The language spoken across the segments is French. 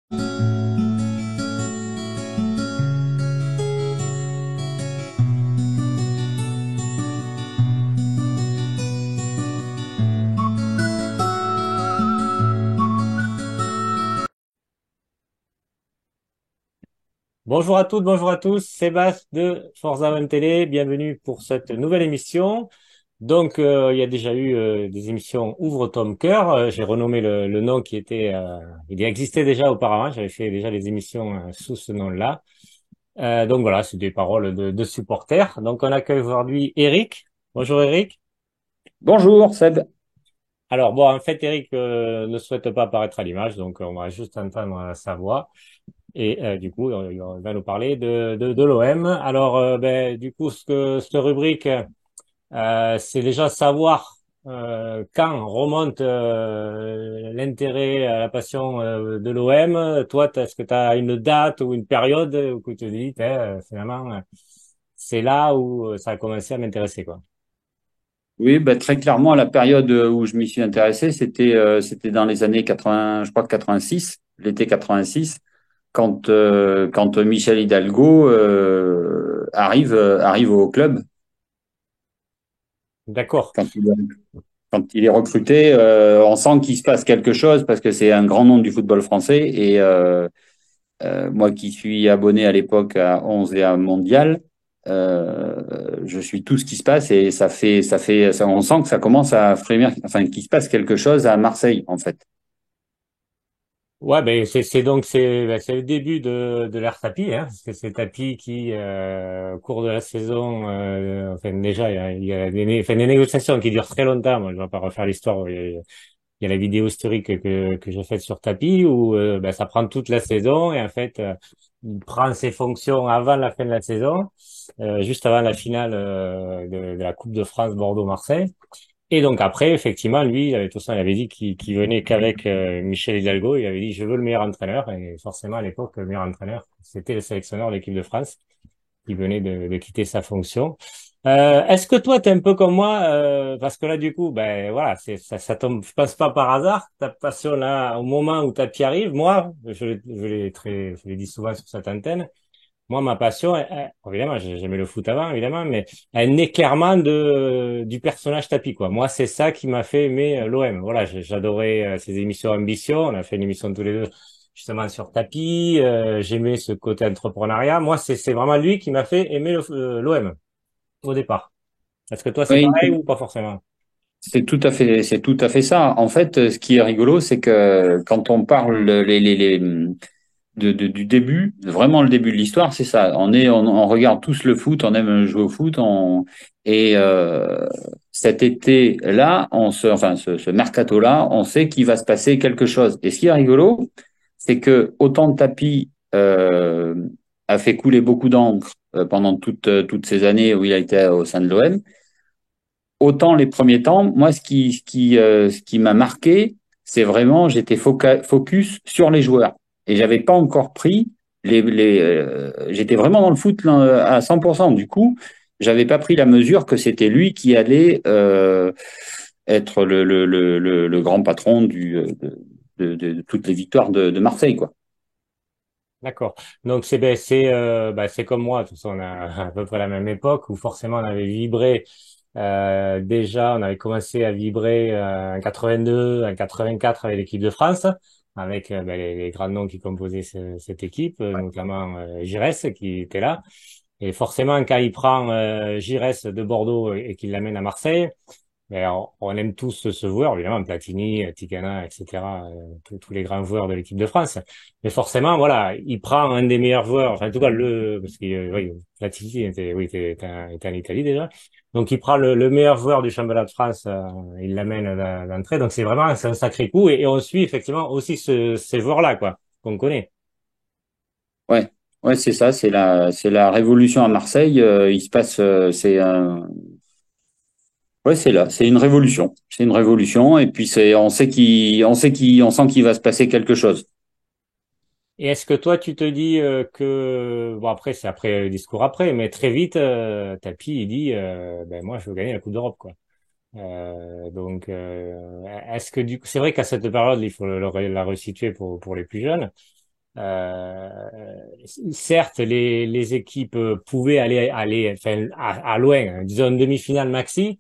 Bonjour à toutes, bonjour à tous, Sébastien de Forza One Télé, bienvenue pour cette nouvelle émission. Il y a déjà eu des émissions Ouvre ton cœur. J'ai renommé le nom qui était, il existait déjà auparavant. J'avais fait déjà les émissions sous ce nom-là. Voilà, c'est des paroles de supporters. Donc, on accueille aujourd'hui Eric. Bonjour Eric. Bonjour Seb. Alors bon, en fait, Eric ne souhaite pas apparaître à l'image, donc on va juste entendre sa voix. Et du coup, on va nous parler de l'OM. Alors, du coup, cette rubrique, c'est déjà savoir quand remonte l'intérêt, la passion de l'OM. Toi, est-ce que tu as une date ou une période où tu te dis, finalement, c'est là où ça a commencé à m'intéresser, quoi. Oui, bah, très clairement, la période où je m'y suis intéressé, c'était dans les années 80, je crois que 86, l'été 86, quand Michel Hidalgo arrive au club, D'accord. quand il, quand il est recruté, on sent qu'il se passe quelque chose parce que c'est un grand nom du football français. Et moi qui suis abonné à l'époque à 11 et à Mondial, je suis tout ce qui se passe et on sent que ça commence à frémir, enfin qu'il se passe quelque chose à Marseille en fait. Ouais, c'est le début de l'ère tapis, hein, parce que c'est tapis qui au cours de la saison, enfin déjà il y a des négociations qui durent très longtemps. Moi, je vais pas refaire l'histoire. Il y a la vidéo historique que j'ai faite sur tapis où ça prend toute la saison et en fait il prend ses fonctions avant la fin de la saison, juste avant la finale de la Coupe de France Bordeaux-Marseille. Et donc après, effectivement, lui, de toute façon, il avait dit qu'il venait qu'avec Michel Hidalgo. Il avait dit, je veux le meilleur entraîneur. Et forcément, à l'époque, le meilleur entraîneur, c'était le sélectionneur de l'équipe de France, qui venait de quitter sa fonction. Est-ce que toi, t'es un peu comme moi, parce que là, du coup, ben voilà, ça tombe, je pense pas par hasard, ta passion là, au moment où ta pied arrive. Moi, je l'ai dit souvent sur cette antenne. Moi, ma passion, évidemment, j'aimais le foot avant, évidemment, mais elle naît clairement du personnage Tapi, quoi. Moi, c'est ça qui m'a fait aimer l'OM. Voilà, j'adorais ces émissions Ambition. On a fait une émission tous les deux, justement, sur Tapi. J'aimais ce côté entrepreneuriat. Moi, c'est vraiment lui qui m'a fait aimer l'OM, au départ. Est-ce que toi, c'est Oui, pareil ou pas forcément? c'est tout à fait ça. En fait, ce qui est rigolo, c'est que quand on parle du début, vraiment le début de l'histoire, c'est ça. On regarde tous le foot, on aime jouer au foot, et cet été-là, enfin ce mercato-là, on sait qu'il va se passer quelque chose. Et ce qui est rigolo, c'est que autant de tapis a fait couler beaucoup d'encre pendant toutes ces années où il a été au sein de l'OM, autant les premiers temps, moi, ce qui m'a marqué, c'est vraiment, j'étais focus sur les joueurs. Et j'avais pas encore pris j'étais vraiment dans le foot là, à 100%. Du coup, j'avais pas pris la mesure que c'était lui qui allait être le grand patron de toutes les victoires de Marseille, quoi. D'accord. Donc c'est comme moi, de toute façon on a à peu près la même époque où forcément on avait vibré déjà, on avait commencé à vibrer en 82, en 84 avec l'équipe de France, avec les grands noms qui composaient cette équipe, notamment Giresse qui était là. Et forcément quand il prend Giresse de Bordeaux et qu'il l'amène à Marseille, mais on aime tous ce joueur, évidemment, Platini, Ticana, etc., tous les grands joueurs de l'équipe de France. Mais forcément, voilà, il prend un des meilleurs joueurs, enfin, en tout cas, parce que, oui, Platini était en Italie déjà. Donc, il prend le meilleur joueur du championnat de France, il l'amène d'entrée. Donc, c'est un sacré coup. Et on suit, effectivement, aussi ces joueurs-là, quoi, qu'on connaît. Ouais, ouais, c'est ça, c'est la révolution à Marseille. Il se passe, c'est un Ouais, c'est là, c'est une révolution. C'est une révolution, et puis on sent qu'il va se passer quelque chose. Et est-ce que toi, tu te dis bon après c'est après le discours après, mais très vite, Tapi il dit moi je veux gagner la Coupe d'Europe quoi. Est-ce que du coup c'est vrai qu'à cette période il faut la resituer pour les plus jeunes. Euh, certes, les équipes pouvaient aller enfin, à loin, hein, disons une demi-finale maxi,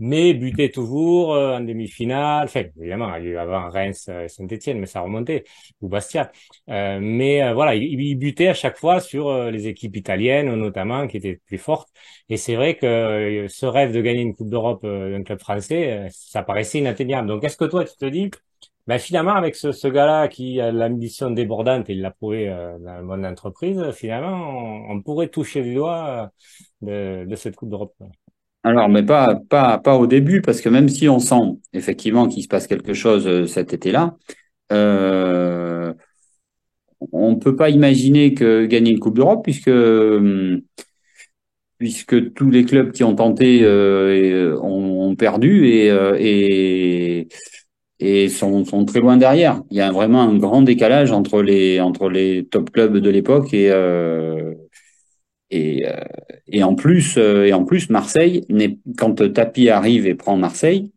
mais butaient toujours en demi-finale. Enfin, évidemment, il y a eu avant Reims, Saint-Étienne, mais ça remontait, ou Bastia. Mais voilà, ils butaient à chaque fois sur les équipes italiennes, notamment, qui étaient plus fortes. Et c'est vrai que ce rêve de gagner une Coupe d'Europe d'un club français, ça paraissait inatteignable. Donc, est-ce que toi, tu te dis ben finalement, avec ce gars-là qui a l'ambition débordante, et il l'a prouvé dans le monde d'entreprise, finalement, on pourrait toucher du doigt de cette Coupe d'Europe. Alors, mais pas au début, parce que même si on sent effectivement qu'il se passe quelque chose cet été-là, euh, on ne peut pas imaginer que gagner une Coupe d'Europe, puisque tous les clubs qui ont tenté ont perdu et sont très loin derrière. Il y a vraiment un grand décalage entre les top clubs de l'époque et, euh, et en plus, Marseille, quand Tapi arrive et prend Marseille,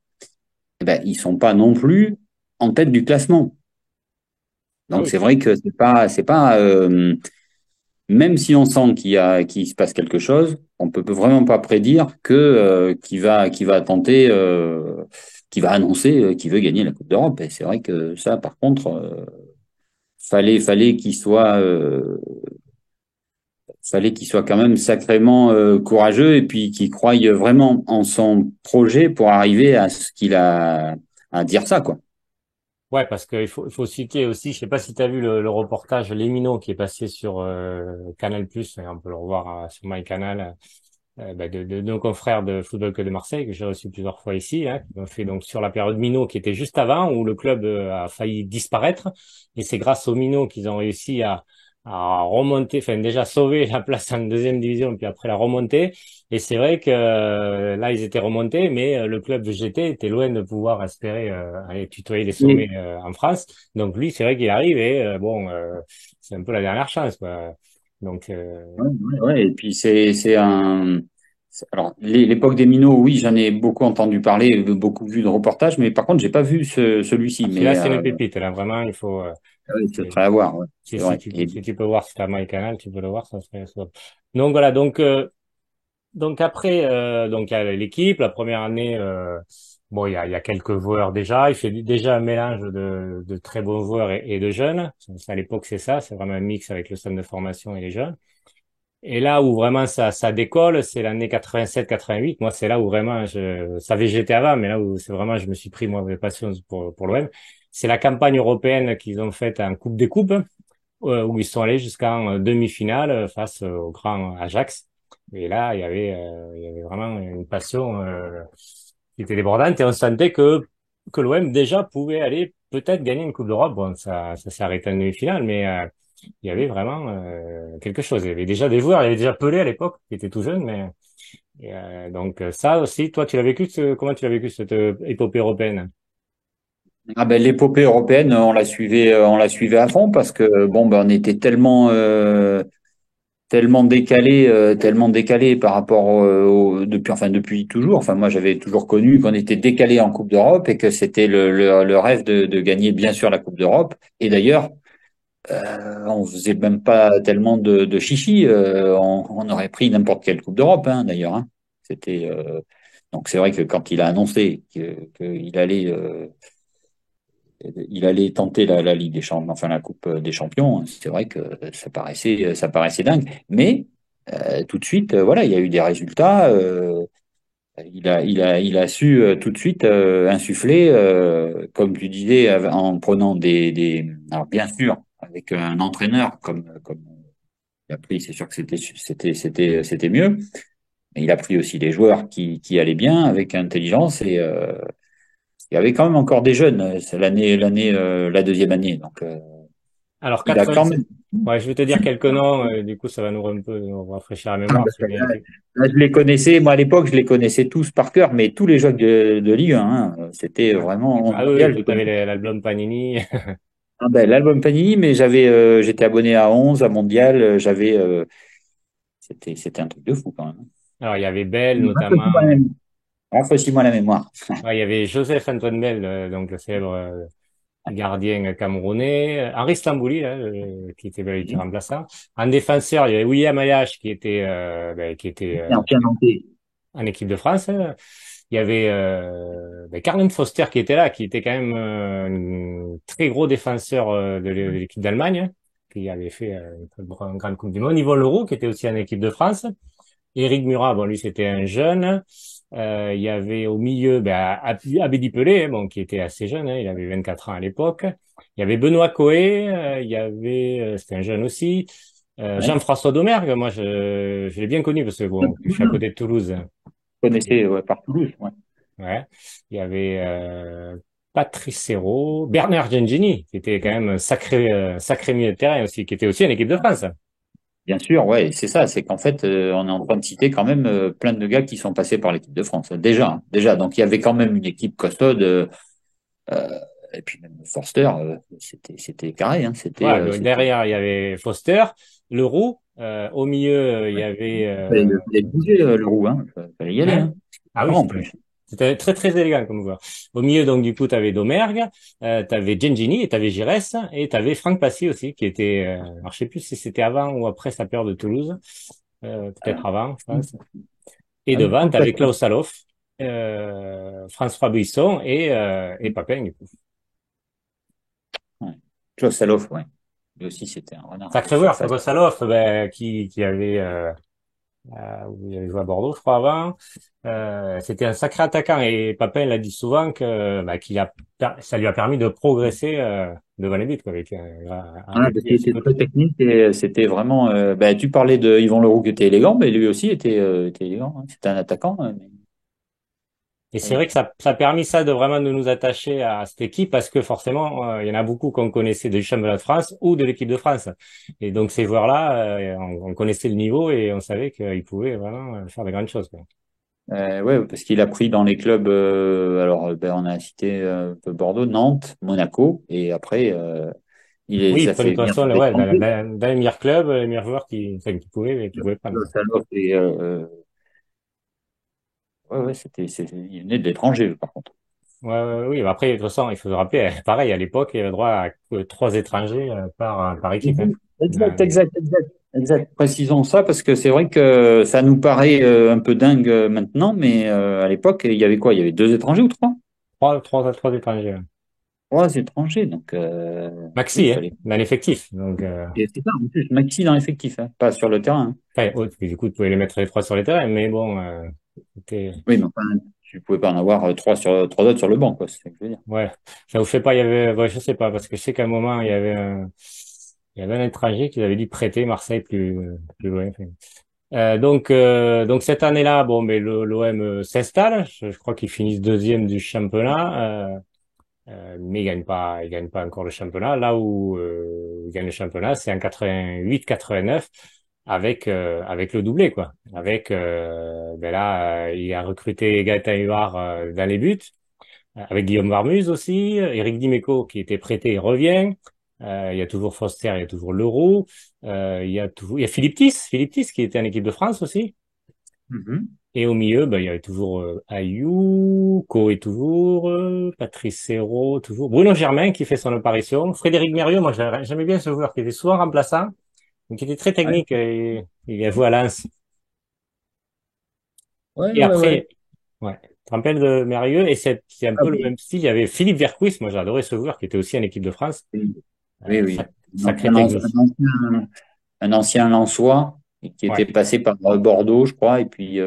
eh ben, ils sont pas non plus en tête du classement. Ah Donc oui, c'est vrai que c'est pas, même si on sent qu'il se passe quelque chose, on peut vraiment pas prédire qu'il va tenter, qu'il va annoncer qu'il veut gagner la Coupe d'Europe. Et c'est vrai que ça, par contre, fallait qu'il soit quand même sacrément courageux et puis qu'il croie vraiment en son projet pour arriver à ce qu'il a à dire ça, quoi. ouais, parce qu'il faut citer aussi, je sais pas si tu as vu le reportage Les Minots qui est passé sur Canal+, et on peut le revoir sur MyCanal, ben, de nos confrères de Football Club de Marseille, que j'ai reçu plusieurs fois ici, hein, qui ont fait donc sur la période Minot, qui était juste avant, où le club a failli disparaître. Et c'est grâce aux Minots qu'ils ont réussi à remonter, enfin déjà sauver la place en deuxième division, puis après la remonter. Et c'est vrai que là, ils étaient remontés, mais le club VGT était loin de pouvoir espérer aller tutoyer les sommets Et, en France. Donc lui, c'est vrai qu'il arrive et bon, c'est un peu la dernière chance, quoi. Donc, ouais, ouais, ouais. Et puis alors l'époque des minots, oui, j'en ai beaucoup entendu parler, beaucoup vu de reportages, mais par contre, j'ai pas vu celui-ci. celui-là, Mais c'est une pépite. Là, vraiment, il faut. oui, ce C'est- serait à voir, ouais, si, c'est si vrai. tu, si tu peux voir, si t'as MyCanal, tu peux le voir, ça serait. Donc voilà. Donc après, donc il y a l'équipe. La première année, bon, il y a quelques joueurs déjà. Il fait déjà un mélange de très bons joueurs et de jeunes. À l'époque, c'est ça. C'est vraiment un mix avec le centre de formation et les jeunes. Et là où vraiment ça décolle, c'est l'année 87-88. Moi, c'est là où vraiment je savais que j'étais avant, mais là où c'est vraiment je me suis pris moi de passion pour l'OM. C'est la campagne européenne qu'ils ont faite en Coupe des Coupes, où ils sont allés jusqu'en demi-finale face au grand Ajax. Et là, il y avait vraiment une passion qui était débordante et on sentait que l'OM déjà pouvait aller peut-être gagner une Coupe d'Europe. Bon, ça s'est arrêté en demi-finale, mais il y avait vraiment quelque chose. Il y avait déjà des joueurs, il y avait déjà Pelé à l'époque, qui était tout jeune, mais donc ça aussi, toi, tu l'as vécu, comment tu l'as vécu cette épopée européenne? Ah ben l'épopée européenne, on la suivait à fond parce que bon ben on était tellement décalé par rapport depuis toujours. Enfin moi j'avais toujours connu qu'on était décalé en Coupe d'Europe et que c'était le rêve de gagner bien sûr la Coupe d'Europe. Et d'ailleurs on faisait même pas tellement de chichi. On aurait pris n'importe quelle Coupe d'Europe, hein, d'ailleurs, hein. C'était donc c'est vrai que quand il a annoncé qu'il allait tenter la Ligue des Champions, enfin la Coupe des Champions, c'est vrai que ça paraissait dingue. Mais tout de suite, voilà, il y a eu des résultats. Il a su tout de suite insuffler, comme tu disais, en prenant alors bien sûr, avec un entraîneur comme il a pris, c'est sûr que c'était mieux. Mais il a pris aussi des joueurs qui allaient bien, avec intelligence, et il y avait quand même encore des jeunes. C'est la deuxième année. Donc, Alors il a quand 87. même Ouais, je vais te dire su. quelques noms, du coup ça va nous un peu nous rafraîchir la mémoire. C'est bien. Là, je les connaissais, moi à l'époque, je les connaissais tous par cœur, mais tous les joueurs de Ligue 1, hein, c'était Ouais. vraiment en Ah oui, oui, mondial, je toi les t'avais connaissais. l'album Panini. Ah ben, l'album Panini, mais j'étais abonné à 11, à Mondial, c'était un truc de fou quand même. Alors il y avait Bell Rafraîchis-moi la notamment. mémoire. Rafraîchis-moi la mémoire. Ouais, il y avait Joseph Antoine Bell, donc le célèbre gardien camerounais, Henri Stambouli, hein, qui était, qui était Oui. remplaçant. En défenseur, il y avait William Ayache qui était Et en Finlandais. en équipe de France. Hein. Il y avait Carlen Foster qui était là, qui était quand même un très gros défenseur de l'équipe d'Allemagne, hein, qui avait fait une grande Coupe du Monde. Yvon Leroux, qui était aussi en équipe de France. Éric Murat, bon, lui, c'était un jeune. Il y avait au milieu Abedi Pelé, hein, bon, qui était assez jeune, hein, il avait 24 ans à l'époque. Il y avait Benoît Coé, il y avait, c'était un jeune aussi. Ouais. Jean-François Domergue, moi, je l'ai bien connu parce que bon, je suis à côté de Toulouse. Vous connaissez ouais, par Toulouse. Ouais. Ouais. Il y avait Patrice Serrault, Bernard Gengini, qui était quand même un sacré milieu de terrain aussi, qui était aussi en équipe de France. Bien sûr, ouais, c'est ça. C'est qu'en fait, on est en train de citer quand même plein de gars qui sont passés par l'équipe de France. Déjà, hein, déjà. Donc il y avait quand même une équipe costaud. Et puis même Forster, c'était carré. Hein, Voilà, donc derrière, il y avait Foster, Leroux. Au milieu, il y avait... fallait bouger le roux. Hein, fallait y aller. hein. Hein. Ah oui, En plus. c'était très, très élégant comme joueur. Au milieu, donc, du coup, tu avais Domergue, tu avais Gengini, et tu avais Giresse, et tu avais Franck Passy aussi, qui était... alors, je sais plus si c'était avant ou après sa période de Toulouse. Peut-être avant, je pense. Et Ah oui, devant, Franck tu avais Pascal. Klaus Saloff, François Buisson et Papin, du coup. Ouais. Klaus Saloff, ouais. Lui aussi, c'était un renard de Sacré joueur, surface. Klaus Saloff, ben, qui avait... il avait joué à Bordeaux, je crois, avant. C'était un sacré attaquant et Papin l'a dit souvent que ça lui a permis de progresser devant les buts, quoi, avec Ah, un parce pied qu'il à ses était très côtés. technique et c'était vraiment. Tu parlais de Yvan Leroux qui était élégant, mais lui aussi était élégant. Hein. C'était un attaquant. Mais Et pas c'est vrai que longtemps. ça a permis ça de vraiment de nous attacher à cette équipe parce que forcément, il y en a beaucoup qu'on connaissait du championnat de France ou de l'équipe de France. Et donc ces joueurs-là, on connaissait le niveau et on savait qu'ils pouvaient vraiment faire de grandes choses, quoi. Ouais, parce qu'il a pris dans les clubs. On a cité un peu Bordeaux, Nantes, Monaco, et après, il Oui, les il a prenait fait de toute venir façon, à ouais, l'étranger. dans les meilleurs clubs, les meilleurs joueurs qui pouvaient prendre, quoi. Saloff ouais, il venait de l'étranger, par contre. Ouais, ouais, oui, après, de toute façon, il faut se rappeler, pareil, à l'époque, il y avait droit à que 3 étrangers par équipe. Hein. Mhm. Exact, Dans- exact, exact, exact. Précisons ça parce que c'est vrai que ça nous paraît un peu dingue maintenant, mais à l'époque, il y avait quoi? Il y avait deux étrangers ou trois? Trois étrangers. Ouais. Trois étrangers, donc oui, il Maxi, hein, fallait. dans l'effectif. Donc, Et c'est ça, en plus, maxi dans l'effectif, hein, pas sur le terrain. Hein. enfin, du coup, tu pouvais les mettre les trois sur les terrains, mais bon, c'était, Oui, mais enfin, tu pouvais pas en avoir trois autres sur le banc, quoi, c'est ça que je veux dire. ouais. Enfin, je sais pas, il y avait, ouais, je sais pas, parce que je sais qu'à un moment, il y avait un étranger qui avait dû prêter Marseille plus loin. Enfin. Donc cette année-là, bon, mais l'OM s'installe. Je crois qu'ils finissent deuxième du championnat. Mais il gagne pas encore le championnat. Là où il gagne le championnat, c'est en 88-89 avec le doublé, quoi. Avec là, il a recruté Gaëtan Huard dans les buts, avec Guillaume Varmuz aussi, Eric Dimeco qui était prêté, il revient. Il y a toujours Foster, il y a toujours Leroux, il y a Philippe Tis qui était en équipe de France aussi. Mhm. Et au milieu, ben, il y avait toujours Ayou, Co est toujours, Patrice Serrault, toujours, Bruno Germain qui fait son apparition, Frédéric Mérieux, moi j'aimais bien ce joueur qui était souvent remplaçant, mais qui était très Ouais, technique, et, il a joué à Lens. ouais, Et ouais, ouais. après, ouais, tu te rappelles de Mérieux, et c'est un Ah peu le oui, même style, il y avait Philippe Vercouys, moi j'adorais ce joueur qui était aussi en équipe de France, oui, oui. Oui. sacré Un, anci- technique. un ancien Lensois qui Ouais, était passé par Bordeaux, je crois, et puis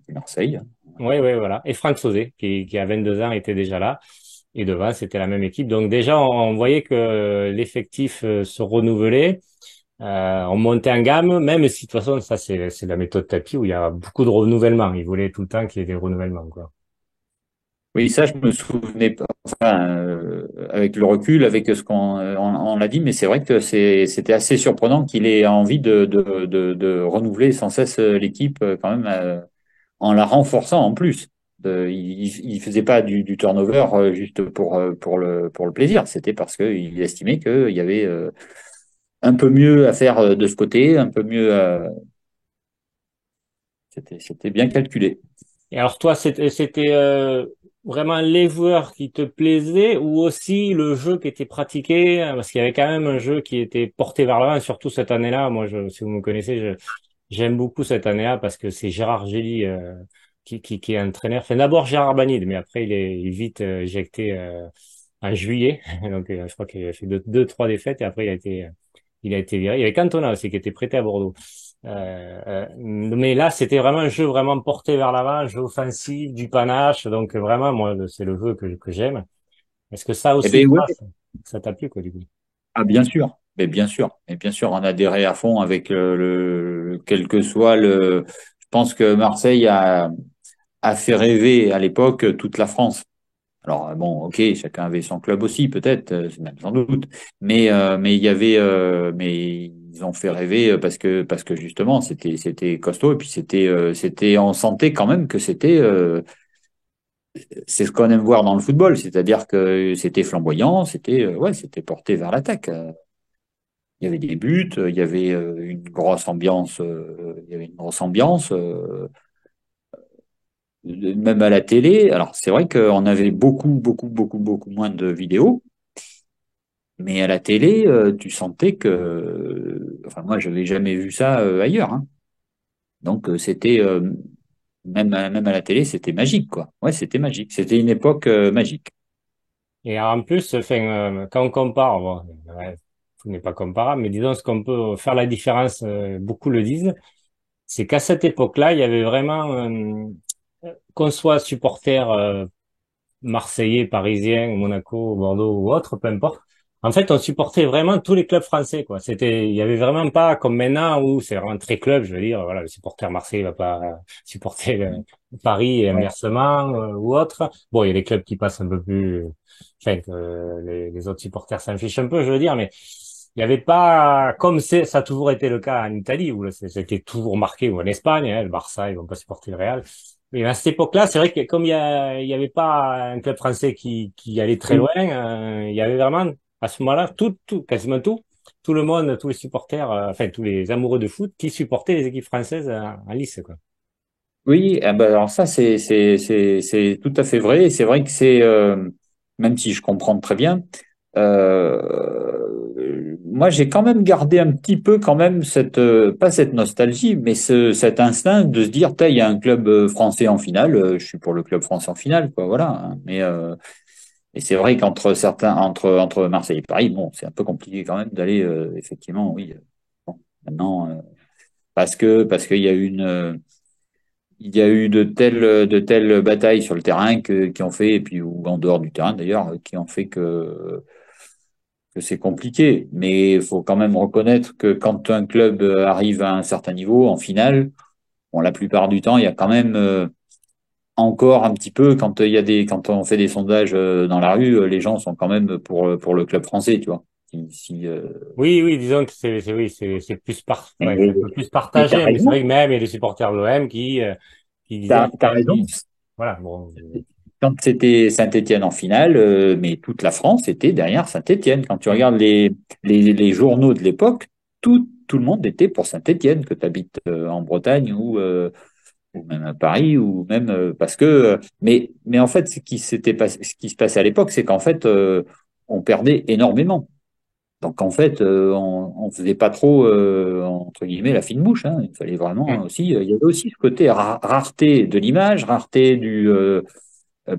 Marseille. ouais, ouais, voilà. Et Franck Sauzet, qui a 22 ans, était déjà là. Et devant, c'était la même équipe. Donc déjà, on voyait que l'effectif se renouvelait. On montait en gamme, même si de toute façon, ça c'est la méthode tapis où il y a beaucoup de renouvellement. Ils voulaient tout le temps qu'il y ait des renouvellements, quoi. Oui, ça, je me souvenais pas. Enfin, avec le recul, avec ce on l'a dit, mais c'est vrai que c'était assez surprenant qu'il ait envie de renouveler sans cesse l'équipe, quand même, en la renforçant en plus. Il faisait pas du turnover juste pour le plaisir. C'était parce qu'il estimait qu'il y avait un peu mieux à faire de ce côté, un peu mieux. C'était bien calculé. Et alors toi, c'était vraiment les joueurs qui te plaisaient ou aussi le jeu qui était pratiqué, parce qu'il y avait quand même un jeu qui était porté vers l'avant, surtout cette année-là. Moi, si vous me connaissez, j'aime beaucoup cette année-là parce que c'est Gérard Gély qui est entraîneur. Enfin, d'abord Gérard Banide, mais après il est vite éjecté en juillet. Donc, je crois qu'il a fait trois défaites et après il a été viré. Il y avait Cantona aussi qui était prêté à Bordeaux. Mais là, c'était vraiment un jeu vraiment porté vers l'avant, un jeu offensif, du panache. Donc vraiment, moi, c'est le jeu que j'aime. Est-ce que ça Eh aussi, ben toi, ouais. ça t'a plu, quoi, du coup? Ah, bien sûr. Mais bien sûr, on adhérait à fond avec quel que soit le. Je pense que Marseille a fait rêver à l'époque toute la France. Alors bon, ok, chacun avait son club aussi, peut-être, même sans doute, mais il y avait, mais ils ont fait rêver parce que justement c'était costaud et puis c'était on sentait quand même que c'est ce qu'on aime voir dans le football, c'est-à-dire que c'était flamboyant, c'était porté vers l'attaque. Il y avait des buts, il y avait une grosse ambiance, il y avait une grosse ambiance. Même à la télé. Alors, c'est vrai qu'on avait beaucoup moins de vidéos, mais à la télé, tu sentais que, enfin, moi, je n'avais jamais vu ça ailleurs, hein. Donc, même à la télé, c'était magique, quoi. Ouais, c'était magique. C'était une époque magique. Et en plus, enfin, quand on compare, bon, ouais, tout n'est pas comparable, mais disons ce qu'on peut faire la différence, beaucoup le disent, c'est qu'à cette époque-là, il y avait vraiment, qu'on soit supporter marseillais, parisien, Monaco, Bordeaux ou autre, peu importe. En fait, on supportait vraiment tous les clubs français, quoi. Il y avait vraiment pas comme maintenant où c'est vraiment très club, je veux dire, voilà, le supporter marseillais va pas supporter Paris et Ouais. inversement ou autre. Bon, il y a des clubs qui passent un peu plus, enfin, que les autres supporters s'en fichent un peu, je veux dire, mais il n'y avait pas, comme ça a toujours été le cas en Italie, où là, c'était toujours marqué, ou en Espagne, hein, le Barça, ils vont pas supporter le Real. Mais à cette époque-là, c'est vrai que comme il y avait pas un club français qui allait très Oui. loin, il y avait vraiment, à ce moment-là, quasiment tout le monde, tous les supporters, enfin, tous les amoureux de foot qui supportaient les équipes françaises en lice, quoi. Oui, ah ben alors ça, c'est tout à fait vrai. Et c'est vrai que même si je comprends très bien, moi, j'ai quand même gardé un petit peu quand même pas cette nostalgie, mais cet instinct de se dire, il y a un club français en finale, je suis pour le club français en finale, quoi, voilà, hein. Et c'est vrai entre Marseille et Paris, bon, c'est un peu compliqué quand même d'aller, effectivement, oui. Bon, maintenant, parce qu'il y a il y a eu de telles batailles sur le terrain qui ont fait, et puis ou en dehors du terrain d'ailleurs, qui ont fait que c'est compliqué. Mais il faut quand même reconnaître que quand un club arrive à un certain niveau, en finale, bon, la plupart du temps, il y a quand même encore un petit peu, quand on fait des sondages dans la rue, les gens sont quand même pour le club français, tu vois. Oui, oui, disons que oui, c'est ouais, c'est un Mais, peu plus mais t'as partagé, mais c'est raison, vrai que même il y a des supporters de l'OM qui disaient, t'as raison. voilà, bon, Quand c'était Saint-Étienne en finale, mais toute la France était derrière Saint-Étienne. Quand tu mm. regardes les journaux de l'époque, tout le monde était pour Saint-Étienne, que tu habites en Bretagne ou même à Paris, ou même parce que. Mais en fait, ce qui se passait à l'époque, c'est qu'en fait, on perdait énormément. Donc en fait, on faisait pas trop, entre guillemets, la fine bouche, hein. Il fallait vraiment Mm. aussi. Il y avait aussi ce côté rareté de l'image, rareté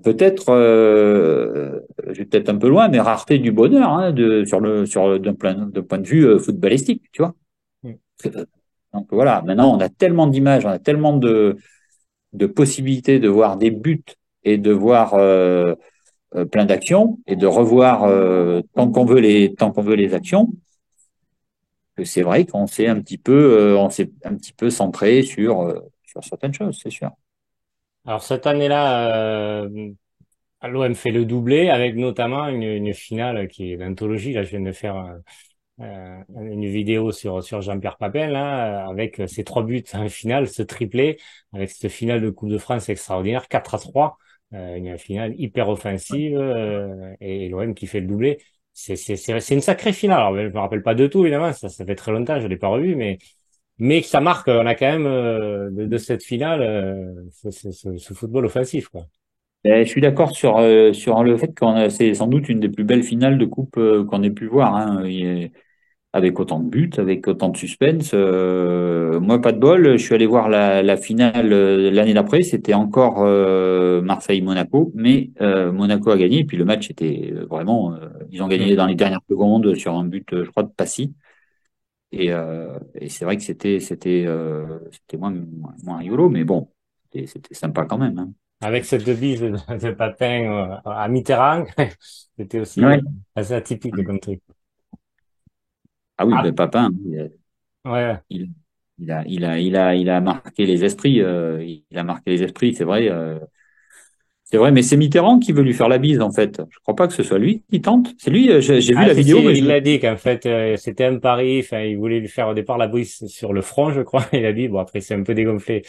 peut-être, je vais peut-être un peu loin, mais rareté du bonheur, hein, d'un point de vue footballistique, tu vois. Mm. Donc voilà, maintenant on a tellement d'images, on a tellement de possibilités de voir des buts et de voir plein d'actions et de revoir tant qu'on veut les actions, que c'est vrai on s'est un petit peu centré sur certaines choses, c'est sûr. Alors cette année-là, l'OM fait le doublé avec notamment une finale qui est d'anthologie. Là, je viens de faire une vidéo sur Jean-Pierre Papin là, avec ses trois buts en finale, ce triplé, avec cette finale de Coupe de France extraordinaire, 4-3, une finale hyper offensive et l'OM qui fait le doublé. C'est une sacrée finale. Alors, je me rappelle pas de tout évidemment, ça fait très longtemps, je l'ai pas revu, mais ça marque. On a quand même de cette finale ce football offensif quoi. Je suis d'accord sur le fait que c'est sans doute une des plus belles finales de coupe qu'on ait pu voir, hein. Avec autant de buts, avec autant de suspense. Moi, pas de bol. Je suis allé voir la finale l'année d'après. C'était encore Marseille-Monaco, mais Monaco a gagné. Et puis le match était vraiment. Ils ont gagné Mm. dans les dernières secondes sur un but, je crois, de Passy. Et c'est vrai que c'était moins rigolo, mais bon, c'était sympa quand même, hein. Avec cette bise de Papin à Mitterrand, c'était aussi Ouais. assez atypique comme truc. Ah oui, Ah, ben Papin, ouais. il, il a marqué les esprits. Il a marqué les esprits, c'est vrai. C'est vrai, mais c'est Mitterrand qui veut lui faire la bise, en fait. Je crois pas que ce soit lui qui tente. C'est lui, j'ai vu Ah, la si, si, vidéo, mais il l'a dit qu'en fait, c'était un pari. Enfin, il voulait lui faire au départ la brise sur le front, je crois. Il a dit, bon, après, c'est un peu dégonflé.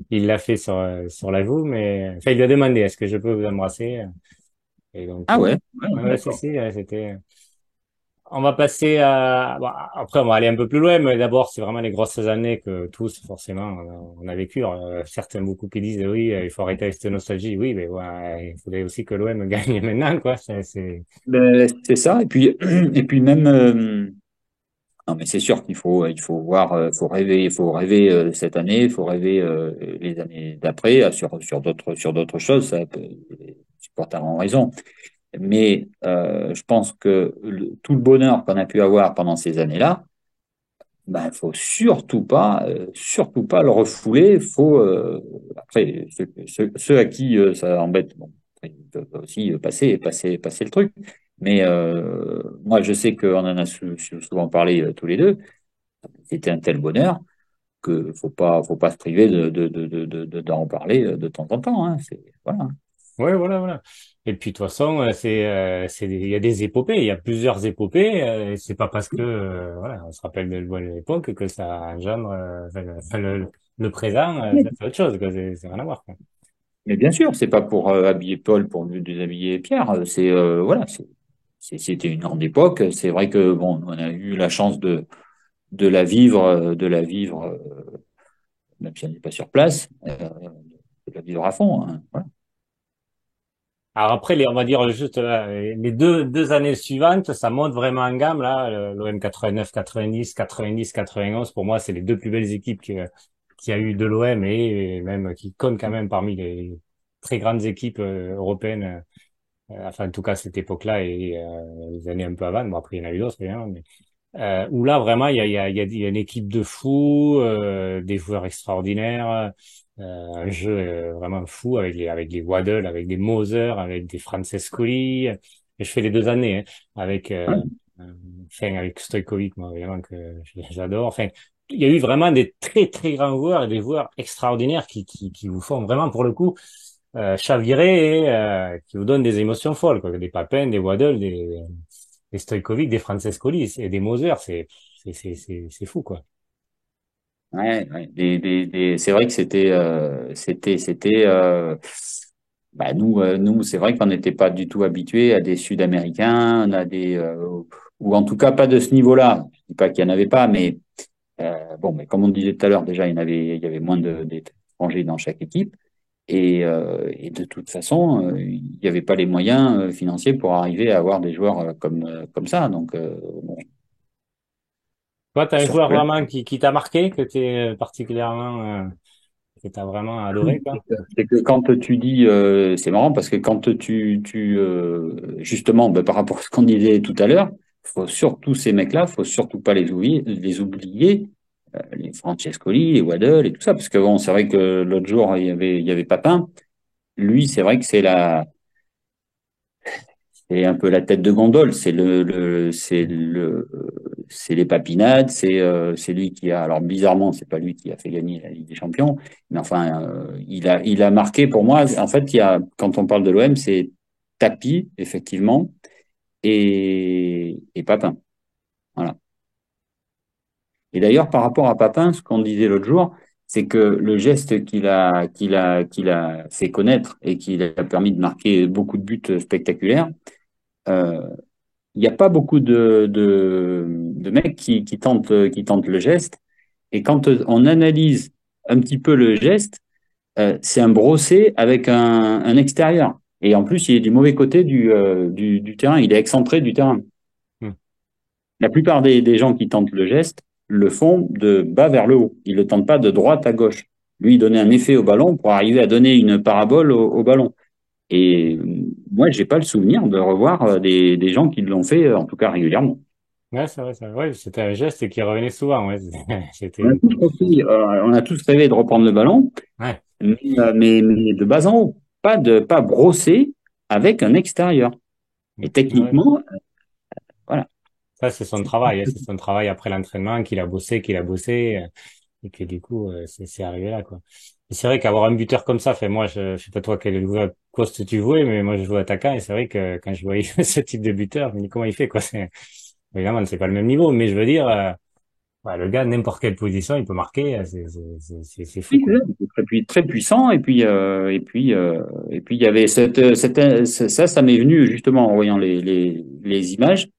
Il l'a fait sur la joue, mais, enfin, il lui a demandé, est-ce que je peux vous embrasser? Et donc, Ah ouais, ouais, ouais, ouais, ouais, si, d'accord. si, c'était, on va passer à, bon, après, on va aller un peu plus loin, mais d'abord, c'est vraiment les grosses années que tous, forcément, on a vécu. Certains, beaucoup qui disent, oui, il faut arrêter avec cette nostalgie. Oui, mais ouais, il faudrait aussi que l'OM gagne maintenant, quoi. C'est ça. Et puis, et puis même, non, mais c'est sûr il faut voir, il faut rêver cette année, il faut rêver les années d'après sur d'autres choses. Les supporters ont raison. Mais je pense que tout le bonheur qu'on a pu avoir pendant ces années-là, ben, faut surtout pas le refouler. Faut après ceux à qui ça embête, bon, après, ils peuvent aussi passer le truc. Mais moi, je sais qu'on en a souvent parlé tous les deux. C'était un tel bonheur que faut pas se priver d'en parler de temps en temps, hein. Voilà. Ouais, voilà, voilà. Et puis de toute façon, il y a des épopées, il y a plusieurs épopées. Et c'est pas parce que, voilà, on se rappelle de bonne époque que ça engendre, enfin, le présent, c'est autre chose, quoi. C'est rien à voir, quoi. Mais bien sûr, c'est pas pour habiller Paul pour mieux déshabiller Pierre. C'est voilà, c'était une grande époque. C'est vrai que bon, on a eu la chance de la vivre, même si on n'est pas sur place, de la vivre à fond, hein. Voilà. Alors après, on va dire juste les deux années suivantes, ça monte vraiment en gamme là. L'OM 89, 90, 90, 91. Pour moi, c'est les deux plus belles équipes qu'il y a eu de l'OM et même qui comptent quand même parmi les très grandes équipes européennes. Enfin, en tout cas, cette époque-là et les années un peu avant. Bon, après, il y en a eu d'autres, évidemment, mais où là, vraiment, il y a une équipe de fous, des joueurs extraordinaires, un jeu vraiment fou avec les Waddle, avec des Moser, avec des Francescoli. Et je fais les deux années, hein, avec, Ouais. enfin, avec Stojkovic, moi, évidemment, que j'adore. Enfin, il y a eu vraiment des très, très grands joueurs et des joueurs extraordinaires qui vous font vraiment, pour le coup, chavirer et qui vous donnent des émotions folles, quoi. Des Papin, des Waddle, des Stojkovic, des Francescoli et des Moser, c'est fou, quoi. Ouais, ouais. C'est vrai que bah nous, c'est vrai qu'on n'était pas du tout habitués à des Sud-Américains, on a ou en tout cas pas de ce niveau-là. Je dis pas qu'il y en avait pas, mais bon, mais comme on disait tout à l'heure, déjà, il y avait moins d'étrangers dans chaque équipe. Et de toute façon, il n'y avait pas les moyens financiers pour arriver à avoir des joueurs comme ça. Donc, bon, Toi, t'as un ça joueur peut être. vraiment qui t'a marqué, que t'es particulièrement, que t'as vraiment adoré, quoi. C'est que quand tu dis, c'est marrant parce que quand justement, ben, par rapport à ce qu'on disait tout à l'heure, faut surtout ces mecs-là, faut surtout pas les oublier, les Francescoli, les Waddle et tout ça, parce que bon, c'est vrai que l'autre jour il y avait Papin. Lui, c'est vrai que c'est un peu la tête de gondole. C'est les papinades. C'est lui qui a. Alors bizarrement, c'est pas lui qui a fait gagner la Ligue des Champions, mais enfin, il a marqué pour moi. En fait, quand on parle de l'OM, c'est Tapi effectivement et Papin. Voilà. Et d'ailleurs, par rapport à Papin, ce qu'on disait l'autre jour, c'est que le geste qu'il a fait connaître et qui a permis de marquer beaucoup de buts spectaculaires. euh, Il n'y a pas beaucoup de mecs qui tentent le geste. Et quand on analyse un petit peu le geste, c'est un brossé avec un extérieur. Et en plus, il est du mauvais côté du terrain. Il est excentré du terrain. Hmm. La plupart des gens qui tentent le geste le font de bas vers le haut. Ils ne le tentent pas de droite à gauche. Lui, il donnait un effet au ballon pour arriver à donner une parabole au ballon. Et moi, j'ai pas le souvenir de revoir des gens qui l'ont fait, en tout cas régulièrement. Ouais, c'est vrai, ouais, c'était un geste qui revenait souvent, ouais. On a C'était, tous on a tous rêvé de reprendre le ballon, ouais. mais de bas en haut, pas brosser avec un extérieur. Et Ouais. techniquement, voilà. Ça, c'est son travail, hein. C'est son travail après l'entraînement qu'il a bossé, et que du coup, c'est arrivé là, quoi. Et c'est vrai qu'avoir un buteur comme ça, fait moi, je sais pas toi quel poste tu jouais, mais moi, je jouais attaquant, et c'est vrai que quand je voyais ce type de buteur, je me dis comment il fait, quoi. Évidemment, c'est pas le même niveau, mais je veux dire, ouais, le gars, n'importe quelle position, il peut marquer, c'est fou, Oui, quoi. c'est très puissant. Et puis il y avait ça m'est venu justement en voyant les images,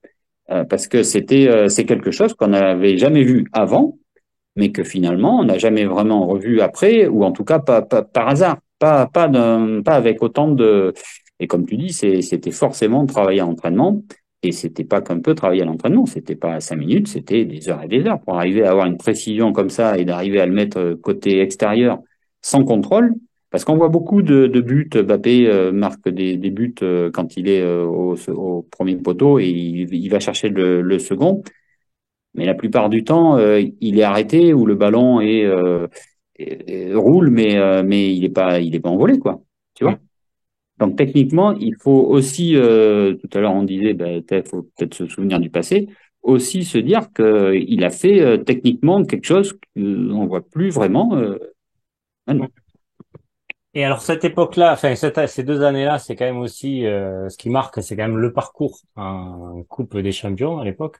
parce que c'est quelque chose qu'on n'avait jamais vu avant, mais que finalement on n'a jamais vraiment revu après, ou en tout cas pas par hasard, pas avec autant de. Et comme tu dis, c'était forcément travailler à l'entraînement, et c'était pas qu'un peu travailler à l'entraînement, c'était pas 5 minutes, c'était des heures et des heures pour arriver à avoir une précision comme ça et d'arriver à le mettre côté extérieur sans contrôle. Parce qu'on voit beaucoup de buts, Mbappé marque des buts quand il est au premier poteau et il va chercher le second. Mais la plupart du temps, il est arrêté ou le ballon roule, mais il est pas envolé, quoi. Tu Mm. vois? Donc techniquement, il faut aussi, tout à l'heure on disait, ben, faut peut-être se souvenir du passé, aussi se dire qu'il a fait techniquement quelque chose qu'on voit plus vraiment maintenant. Et alors cette époque-là, enfin ces 2 années-là, c'est quand même aussi ce qui marque, c'est quand même le parcours en Coupe des Champions à l'époque,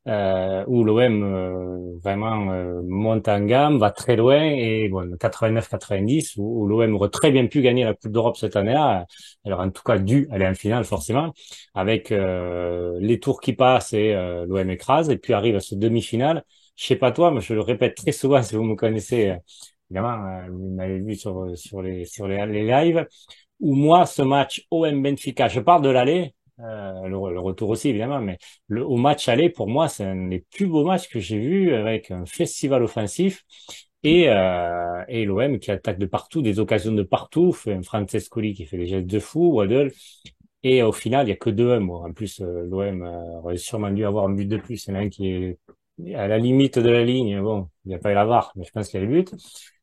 où l'OM vraiment monte en gamme, va très loin et bon 89-90 où l'OM aurait très bien pu gagner la Coupe d'Europe cette année-là. Alors en tout cas dû aller en finale forcément, avec les tours qui passent et l'OM écrase et puis arrive à ce demi-finale. Je sais pas toi, mais je le répète très souvent si vous me connaissez. Évidemment, vous m'avez vu les lives, où moi, ce match OM Benfica, je parle de l'aller, le retour aussi évidemment, mais au match aller, pour moi, c'est un des plus beaux matchs que j'ai vu avec un festival offensif et l'OM qui attaque de partout, des occasions de partout, fait un Francescoli qui fait des gestes de fou, Waddle, et au final, il y a que 2-1. Bon, en plus, l'OM aurait sûrement dû avoir un but de plus. Il y en a un qui est à la limite de la ligne. Bon, il n'y a pas eu la VAR, mais je pense qu'il y a le but.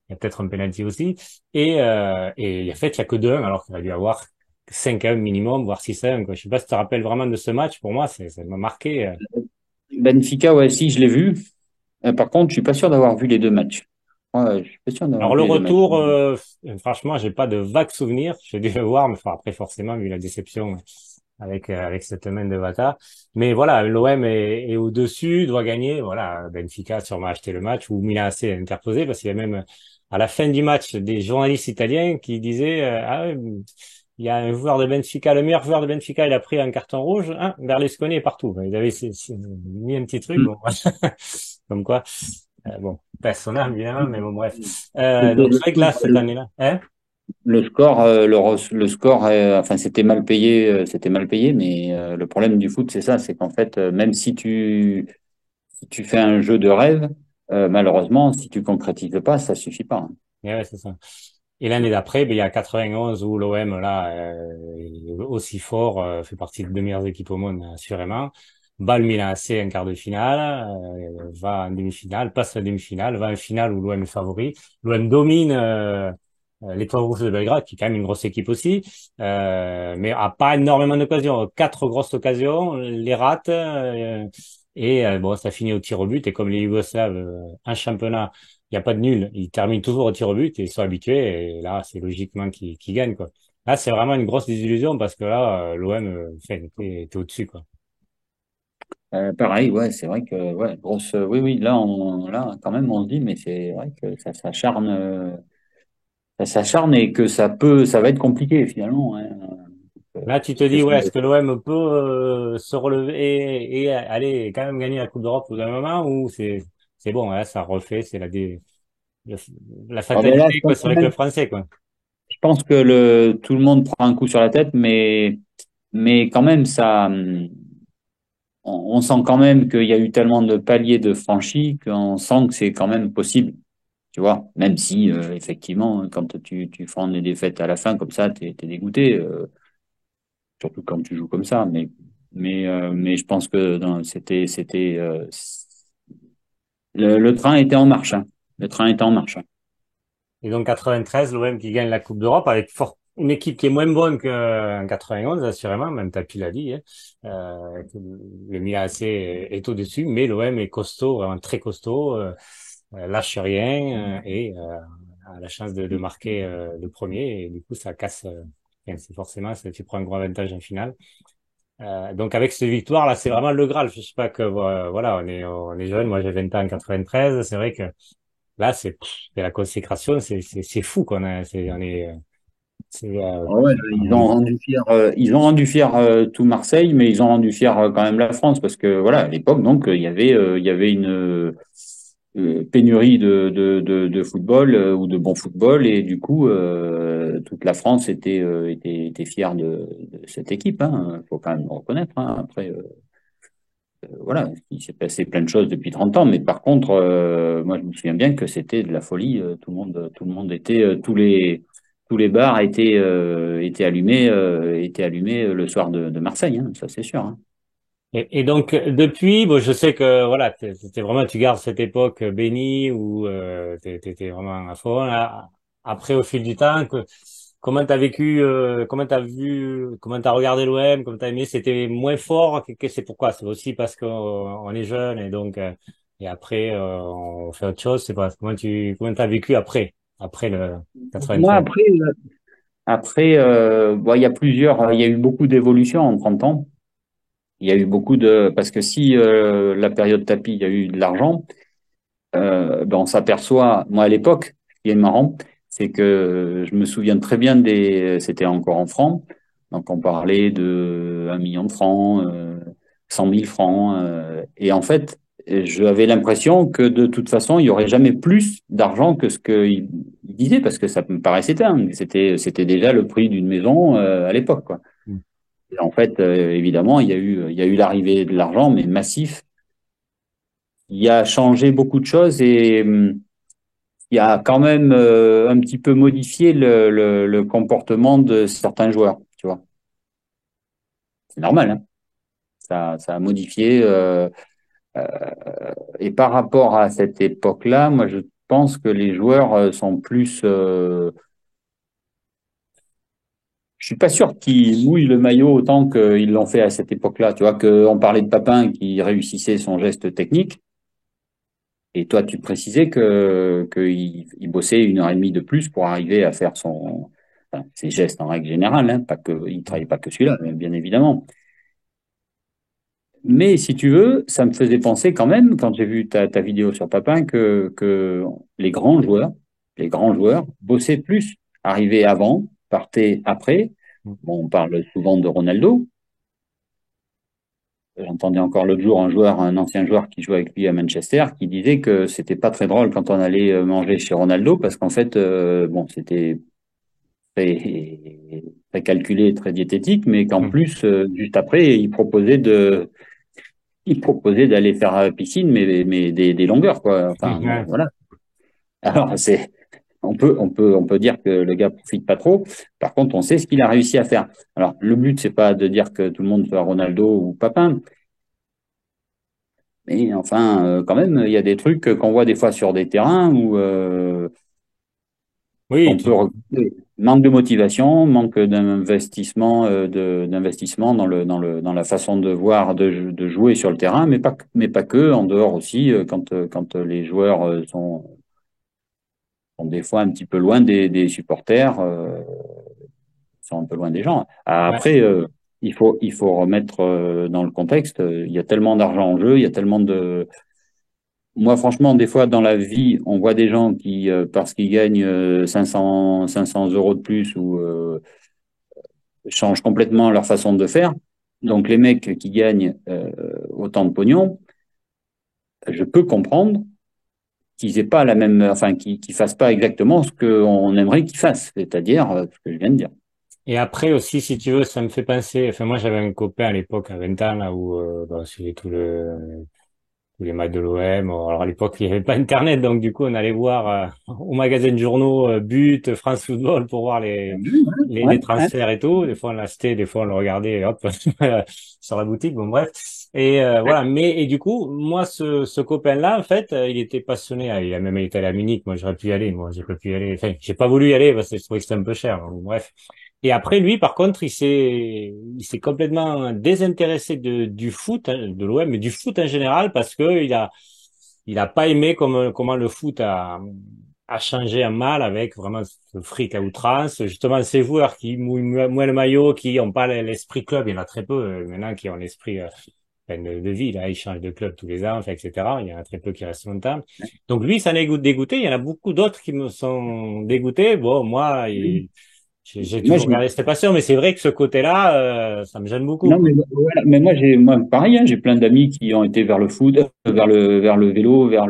Il y a peut-être un penalty aussi. Et en fait, il y a que 2-1, alors qu'il a dû avoir 5-1 minimum, voire 6-1, quoi. Je sais pas si tu te rappelles vraiment de ce match. Pour moi, ça m'a marqué. Benfica, ouais, si, je l'ai vu. Par contre, je suis pas sûr d'avoir vu les deux matchs. Ouais, je suis pas sûr d'avoir Alors, le vu les deux matchs. retour, franchement, j'ai pas de vagues souvenirs. J'ai dû le voir, mais enfin, après, forcément, vu la déception avec cette main de Vata. Mais voilà, l'OM est au-dessus, doit gagner. Voilà, Benfica a sûrement acheté le match ou Milan AC a interposé parce qu'il y a même à la fin du match des journalistes italiens qui disaient ah ouais, il y a un joueur de Benfica, le meilleur joueur de Benfica, il a pris un carton rouge. Hein, Berlusconi est partout. Ils avaient mis un petit truc, bon, comme quoi. Bon, personnel évidemment, mais bon bref. C'était Donc c'est vrai que là cette année-là, hein? le score, le score, enfin c'était mal payé, mais le problème du foot, c'est ça, c'est qu'en fait, même si tu fais un jeu de rêve, malheureusement, si tu concrétises pas, ça suffit pas, hein. Ouais, ouais, c'est ça. Et l'année d'après, ben, il y a 91 où l'OM là est aussi fort, fait partie des 2 meilleures équipes au monde assurément. Bat le Milan AC en quart de finale, va en demi-finale, passe la demi-finale, va en finale où l'OM est favori. L'OM domine l'Étoile Rouge de Belgrade, qui est quand même une grosse équipe aussi, mais a pas énormément d'occasions. 4 grosses occasions, les rate, et bon, ça finit au tir au but. Et comme les Yougoslaves, un championnat, il n'y a pas de nul, ils terminent toujours au tir au but et ils sont habitués. Et là, c'est logiquement qu'ils gagnent, quoi. Là, c'est vraiment une grosse désillusion parce que là, l'OM était au-dessus, quoi. Pareil, ouais, c'est vrai que, ouais, grosse, oui, oui, là, quand même, on se dit, mais c'est vrai que ça s'acharne et que ça va être compliqué finalement, hein. Là, tu te C'est dis, ça. ouais, est-ce que l'OM peut se relever et aller quand même gagner la Coupe d'Europe au bout d'un moment ou c'est bon, hein, ça refait, c'est le- la Ah ben là, fatalité, quoi, sur les clubs français, quoi. pense que tout le monde prend un coup sur la tête, mais quand même, on sent quand même qu'il y a eu tellement de paliers de franchis qu'on sent que c'est quand même possible, tu vois. Même si, effectivement, quand tu prends des défaites à la fin comme ça, t'es dégoûté, surtout quand tu joues comme ça. Mais je pense que le train était en marche, hein. Le train était en marche, hein. Et donc 93, l'OM qui gagne la Coupe d'Europe avec une équipe qui est moins bonne qu'en 91, assurément, même Tapi l'a dit, hein. Que le Milan AC est au-dessus, mais l'OM est costaud, vraiment très costaud, lâche rien et a la chance de marquer le premier et du coup ça casse. Enfin, c'est forcément, tu prends un gros avantage en finale. Donc avec cette victoire là, c'est vraiment le Graal. Je sais pas que voilà, on est jeune. Moi j'ai 20 ans en 93. C'est vrai que là c'est la consécration. C'est fou qu'on a. On est c'est Ah ouais, on est- ils ont rendu fier tout Marseille, mais ils ont rendu fier quand même la France parce que voilà, à l'époque donc il y avait une pénurie de football ou de bon football et du coup toute la France était fière de cette équipe. Hein, faut quand même le reconnaître. Hein. Après voilà, il s'est passé plein de choses depuis 30 ans, mais par contre moi je me souviens bien que c'était de la folie. Tout le monde était tous les bars étaient allumés le soir de Marseille, hein, ça c'est sûr. Hein. et donc depuis, bon, je sais que voilà, c'était vraiment tu gardes cette époque bénie où t'étais vraiment à fond. Là. Après, au fil du temps, comment t'as vécu, comment t'as vu, comment t'as regardé l'OM, comment t'as aimé, c'était moins fort. C'est pourquoi? C'est aussi parce qu'on est jeune et donc et après on fait autre chose. C'est pas comment t'as vécu après le Moi 93. après bon, il y a eu beaucoup d'évolutions en 30 ans. Il y a eu beaucoup parce que si la période tapis, il y a eu de l'argent, ben on s'aperçoit, moi à l'époque, ce qui est marrant, c'est que je me souviens très bien c'était encore en francs, donc on parlait de 1 million de francs, 100 000 francs, et en fait, j'avais l'impression que de toute façon, il y aurait jamais plus d'argent que ce qu'il disait, parce que ça me paraissait dingue. C'était déjà le prix d'une maison à l'époque, quoi. Et en fait, évidemment, il y a eu l'arrivée de l'argent, mais massif. Il a changé beaucoup de choses et il a quand même un petit peu modifié le comportement de certains joueurs, tu vois. C'est normal, hein. Ça a modifié. Et par rapport à cette époque-là, moi, je pense que les joueurs sont plus. Je suis pas sûr qu'ils mouillent le maillot autant qu'ils l'ont fait à cette époque-là. Tu vois, qu'on parlait de Papin qui réussissait son geste technique. Et toi, tu précisais il bossait 1 heure et demie de plus pour arriver à faire ses gestes en règle générale, hein, pas que, il travaillait pas que celui-là, bien évidemment. Mais si tu veux, ça me faisait penser quand même, quand j'ai vu ta vidéo sur Papin, que les grands joueurs bossaient plus, arrivaient avant, partaient après. Bon, on parle souvent de Ronaldo. J'entendais encore l'autre jour un ancien joueur qui jouait avec lui à Manchester, qui disait que c'était pas très drôle quand on allait manger chez Ronaldo parce qu'en fait, bon, c'était très, très calculé, très diététique, mais qu'en plus, juste après, il proposait d'aller faire piscine, mais des longueurs, quoi. Enfin, bon, voilà. Alors, on peut dire que le gars profite pas trop. Par contre, on sait ce qu'il a réussi à faire. Alors, le but, c'est pas de dire que tout le monde soit Ronaldo ou Papin. Mais enfin, quand même, il y a des trucs qu'on voit des fois sur des terrains où Oui, on peut regretter. Manque de motivation, manque d'investissement dans la façon de voir, de jouer sur le terrain, mais pas que, en dehors aussi, quand les joueurs sont des fois un petit peu loin des supporters, sont un peu loin des gens. ouais. Après, il faut remettre dans le contexte, il y a tellement d'argent en jeu, il y a tellement de moi, franchement, des fois dans la vie, on voit des gens qui, parce qu'ils gagnent 500 euros de plus ou changent complètement leur façon de faire. Donc, les mecs qui gagnent autant de pognon, je peux comprendre qu'ils aient pas la même, enfin, qu'ils fassent pas exactement ce qu'on aimerait qu'ils fassent, c'est-à-dire ce que je viens de dire. Et après aussi, si tu veux, ça me fait penser, enfin moi j'avais un copain à l'époque à 20 ans là où bon, c'était tous les matchs de l'OM. Alors à l'époque, il n'y avait pas Internet, donc du coup, on allait voir au magasin de journaux But, France Football pour voir les Ouais, ouais. transferts et tout. Des fois, on l'achetait, des fois, on le regardait, et hop, sur la boutique. Bon, bref. Et voilà. Mais et du coup, moi, ce copain-là, en fait, il était passionné. Il a même été à Munich. Moi, j'aurais pu y aller. Moi, j'ai pas pu y aller. Enfin, j'ai pas voulu y aller parce que je trouvais que c'était un peu cher. Donc, bref. Et après, lui, par contre, il s'est complètement désintéressé du foot, hein, de l'OM, mais du foot en général, parce que il a pas aimé comment le foot a changé en mal avec vraiment ce fric à outrance. Justement, ces joueurs qui mouillent le maillot, qui ont pas l'esprit club, il y en a très peu maintenant qui ont l'esprit enfin, de vie. Là, ils changent de club tous les ans, enfin, etc. Il y en a très peu qui restent longtemps. Donc lui, ça en est dégoûté. Il y en a beaucoup d'autres qui me sont dégoûtés. Bon, moi, j'ai Moi, toujours regardé cette passion, mais c'est vrai que ce côté-là, ça me gêne beaucoup, non, quoi. mais voilà. Mais moi, pareil, hein, j'ai plein d'amis qui ont été vers le foot, vers le vélo, vers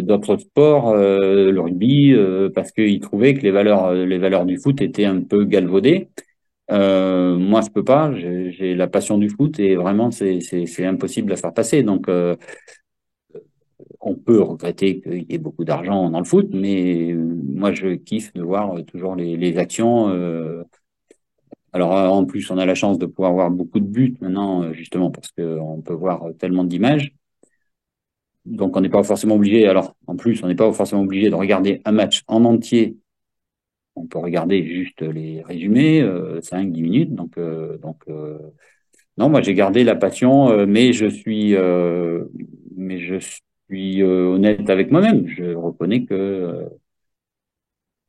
d'autres sports, le rugby, parce qu'ils trouvaient que les valeurs du foot étaient un peu galvaudées. Moi, je peux pas. J'ai la passion du foot et vraiment, c'est impossible à faire passer. Donc, on peut regretter qu'il y ait beaucoup d'argent dans le foot, mais moi, je kiffe de voir toujours les actions. Alors, en plus, on a la chance de pouvoir voir beaucoup de buts maintenant, justement, parce qu'on peut voir tellement d'images. Donc, on n'est pas forcément obligé. Alors, en plus, on n'est pas forcément obligé de regarder un match en entier. On peut regarder juste les résumés, 5-10 minutes. Non, moi, j'ai gardé la passion, mais je suis honnête avec moi-même. Je reconnais que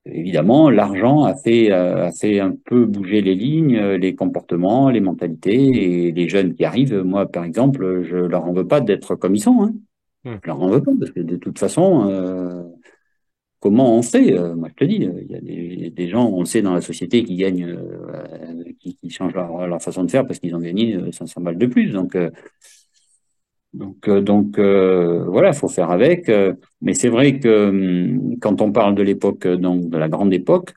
évidemment, l'argent a fait un peu bouger les lignes, les comportements, les mentalités et les jeunes qui arrivent. Moi, par exemple, je leur en veux pas d'être comme ils sont, hein. Hmm. Je leur en veux pas parce que de toute façon, comment on fait? Moi, je te dis, il y a des gens, on le sait dans la société, qui gagnent, qui changent leur façon de faire parce qu'ils ont gagné 500 balles de plus. Voilà, il faut faire avec. Mais c'est vrai que quand on parle de l'époque, donc de la grande époque,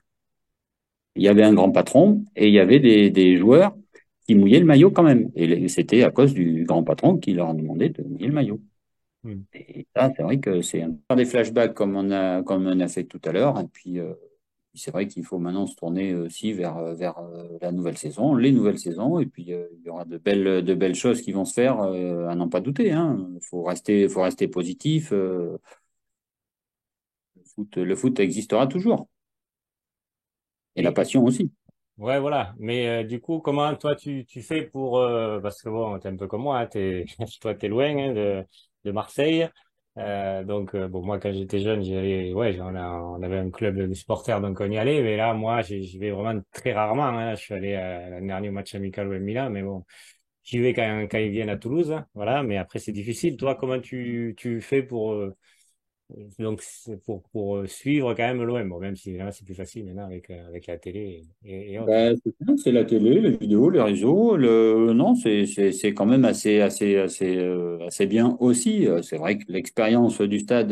il y avait un grand patron et il y avait des joueurs qui mouillaient le maillot quand même. Et c'était à cause du grand patron qui leur demandait de mouiller le maillot. Hmm. Et ça, c'est vrai que c'est un des flashbacks comme on a fait tout à l'heure. Et puis, c'est vrai qu'il faut maintenant se tourner aussi vers la nouvelle saison, les nouvelles saisons. Et puis, il y aura de belles choses qui vont se faire, à n'en pas douter, hein. Faut rester positif. Le foot existera toujours. Et la Et, passion aussi. ouais, voilà. Mais du coup, comment toi tu fais pour parce que bon, t'es un peu comme moi, hein, toi t'es loin hein, de Marseille. Donc bon, moi quand j'étais jeune, j'y allais, ouais, on avait un club de supporters, donc on y allait. Mais là, moi, j'y vais vraiment très rarement. Hein. Je suis allé à l'an dernier au match amical au Milan, mais bon, j'y vais quand ils viennent à Toulouse. Hein, voilà. Mais après, c'est difficile. Toi, comment tu fais pour donc c'est pour suivre quand même l'OM, bon, même si évidemment c'est plus facile maintenant avec la télé et autres. Ben, c'est ça, c'est la télé, les vidéos, les réseaux. Non, c'est quand même assez bien aussi. C'est vrai que l'expérience du stade,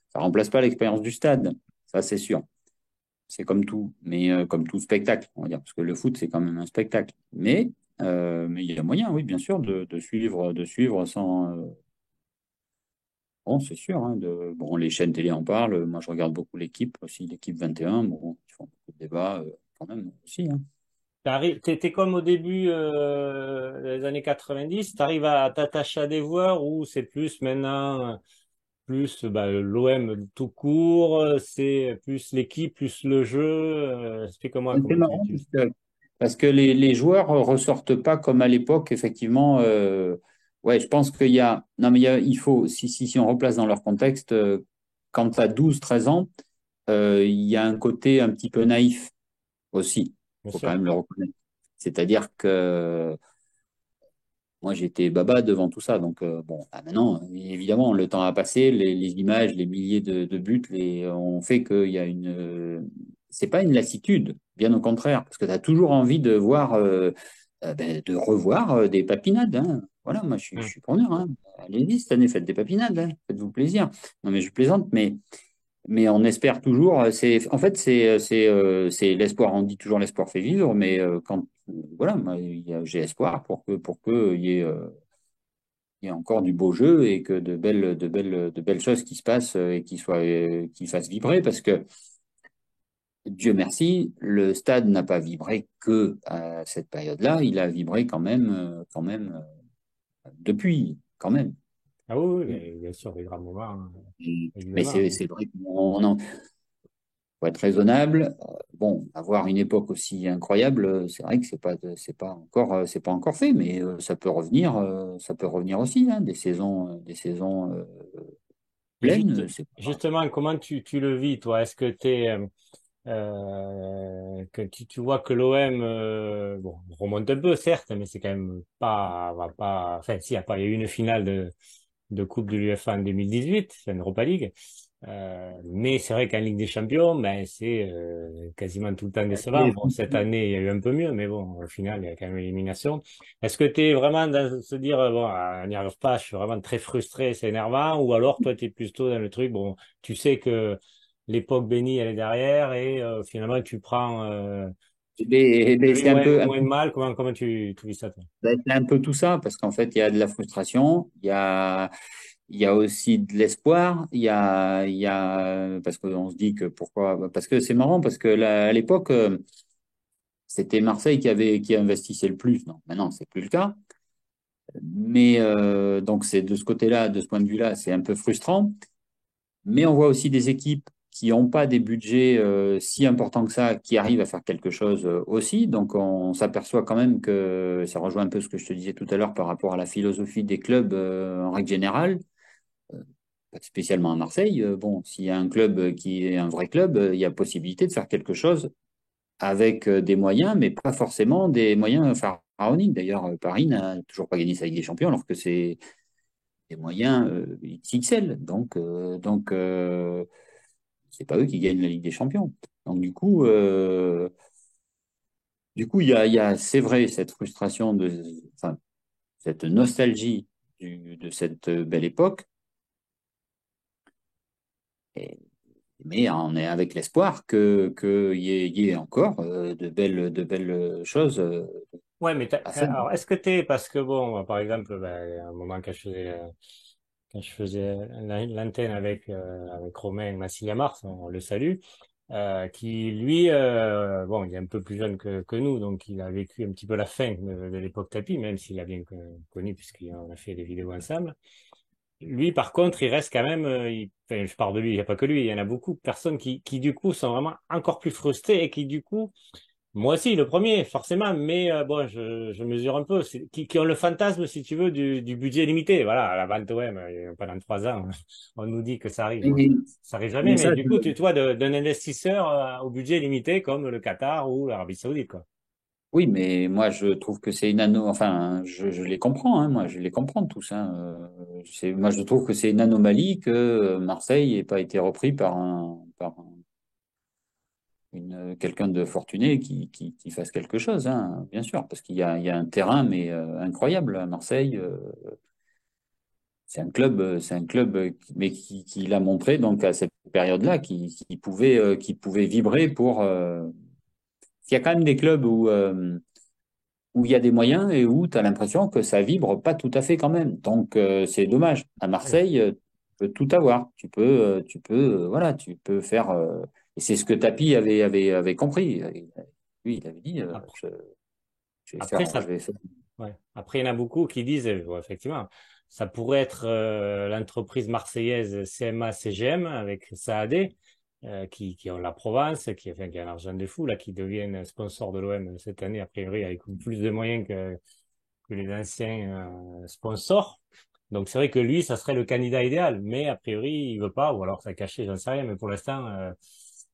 ça remplace pas l'expérience du stade. Ça, c'est sûr. C'est comme tout, mais comme tout spectacle, on va dire, parce que le foot, c'est quand même un spectacle. Mais il y a moyen, oui, bien sûr, de suivre sans. Bon, c'est sûr. Bon, les chaînes télé en parlent. Moi, je regarde beaucoup l'équipe aussi, l'équipe 21. Bon, ils font beaucoup de débats quand même aussi, hein. T'es comme au début des années 90, t'arrives à t'attacher à des joueurs ou c'est plus maintenant plus bah, l'OM tout court, c'est plus l'équipe, plus le jeu, c'est comment C'est comment marrant parce que les joueurs ressortent pas comme à l'époque, effectivement. Ouais, je pense qu'il y a. Non, mais il faut, si on replace dans leur contexte, quand tu as 12-13 ans, il y a un côté un petit peu naïf aussi. bien Il faut quand sûr. même le reconnaître. C'est-à-dire que moi, j'étais baba devant tout ça. Donc, bon, bah, maintenant, évidemment, le temps a passé, les images, les milliers de buts, ont fait qu'il y a c'est pas une lassitude, bien au contraire, parce que tu as toujours envie de voir, de revoir des papinades, hein. voilà, moi je Hmm. suis preneur. Hein. Allez-y cette année, faites des papinades, hein. Faites-vous plaisir. Non mais je plaisante, mais on espère toujours. En fait, c'est l'espoir. On dit toujours l'espoir fait vivre, mais quand voilà, moi, j'ai espoir pour que il y ait encore du beau jeu et que de belles choses qui se passent et qui fassent vibrer, parce que Dieu merci, le stade n'a pas vibré que à cette période-là, il a vibré quand même depuis, quand même. Ah oui, oui, mais bien sûr, des grands moments, Mais évidemment. c'est vrai qu'on faut être raisonnable. Bon, avoir une époque aussi incroyable, c'est vrai que c'est pas encore fait, mais ça peut revenir aussi, hein, des saisons Et pleines, c'est pas. justement, comment tu le vis, toi? Est-ce que que tu vois que l'OM bon, remonte un peu, certes, mais c'est quand même pas, va pas, enfin, si, il y a eu une finale de Coupe de l'UEFA en 2018, c'est une Europa League. Mais c'est vrai qu'en Ligue des Champions, ben, c'est quasiment tout le temps décevant. Bon, cette année, il y a eu un peu mieux, mais bon, au final, il y a quand même élimination. Est-ce que tu es vraiment dans se dire, bon, on n'y arrive pas, je suis vraiment très frustré, c'est énervant, ou alors toi, tu es plutôt dans le truc, bon, tu sais que l'époque bénie, elle est derrière, et finalement, tu prends, tu le vis C'est moins de mal, comment tu vis ça, toi? c'est un peu tout ça, parce qu'en fait, il y a de la frustration, il y a aussi de l'espoir, parce qu'on se dit que pourquoi, parce que c'est marrant, parce que à l'époque, c'était Marseille qui investissait le plus. Non, maintenant, c'est plus le cas. Mais donc, c'est de ce côté-là, de ce point de vue-là, c'est un peu frustrant. Mais on voit aussi des équipes qui n'ont pas des budgets si importants que ça, qui arrivent à faire quelque chose aussi. Donc on s'aperçoit quand même que ça rejoint un peu ce que je te disais tout à l'heure par rapport à la philosophie des clubs en règle générale, pas spécialement à Marseille. Bon, s'il y a un club qui est un vrai club, il y a possibilité de faire quelque chose avec des moyens, mais pas forcément des moyens pharaoniques. D'ailleurs, Paris n'a toujours pas gagné sa Ligue des Champions, alors que c'est des moyens XXL. C'est pas eux qui gagnent la Ligue des Champions. Donc il y a, c'est vrai, cette frustration enfin, cette nostalgie de cette belle époque, et- mais on est avec l'espoir qu'il y ait encore de belles choses Ouais, mais à faire. alors, est-ce que parce que bon, par exemple, ben, à un moment quand je faisais l'antenne avec Romain Massillamars, on le salue, qui lui, bon, il est un peu plus jeune que nous, donc il a vécu un petit peu la fin de l'époque tapis, même s'il a bien connu puisqu'on a fait des vidéos ensemble. Lui, par contre, il reste quand même, enfin, je parle de lui, il n'y a pas que lui, il y en a beaucoup de personnes qui du coup sont vraiment encore plus frustrées et qui du coup moi aussi, le premier, forcément, mais bon, je mesure un peu, qui ont le fantasme, si tu veux, du budget limité. Voilà, à la vente OM, pendant 3 ans, on nous dit que ça arrive. Bon, Mais, ça arrive jamais, mais mais ça, du coup, tu vois, d'un investisseur au budget limité comme le Qatar ou l'Arabie Saoudite, quoi. oui, mais moi je trouve que c'est enfin, je les comprends, hein, moi je les comprends tous. Hein, moi je trouve que c'est une anomalie que Marseille n'ait pas été repris quelqu'un de fortuné qui fasse quelque chose, hein, bien sûr, parce il y a un terrain mais incroyable à Marseille. C'est un club, mais qui l'a montré donc à cette période-là, qui pouvait vibrer pour. Il y a quand même des clubs où il y a des moyens et où tu as l'impression que ça vibre pas tout à fait quand même. Donc c'est dommage. À Oui. Marseille, tu peux tout avoir. Voilà, tu peux faire. Et c'est ce que Tapi avait compris. Lui, il avait dit, Après, après, je vais faire. ouais. Après, il y en a beaucoup qui disent, bon, effectivement, ça pourrait être l'entreprise marseillaise CMA-CGM avec Saadé, qui ont la Provence, enfin, qui a un argent de fou, là, qui deviennent sponsors de l'OM cette année, a priori, avec plus de moyens que les anciens sponsors. Donc, c'est vrai que lui, ça serait le candidat idéal, mais a priori, il veut pas, ou alors ça a caché, j'en sais rien, mais pour l'instant,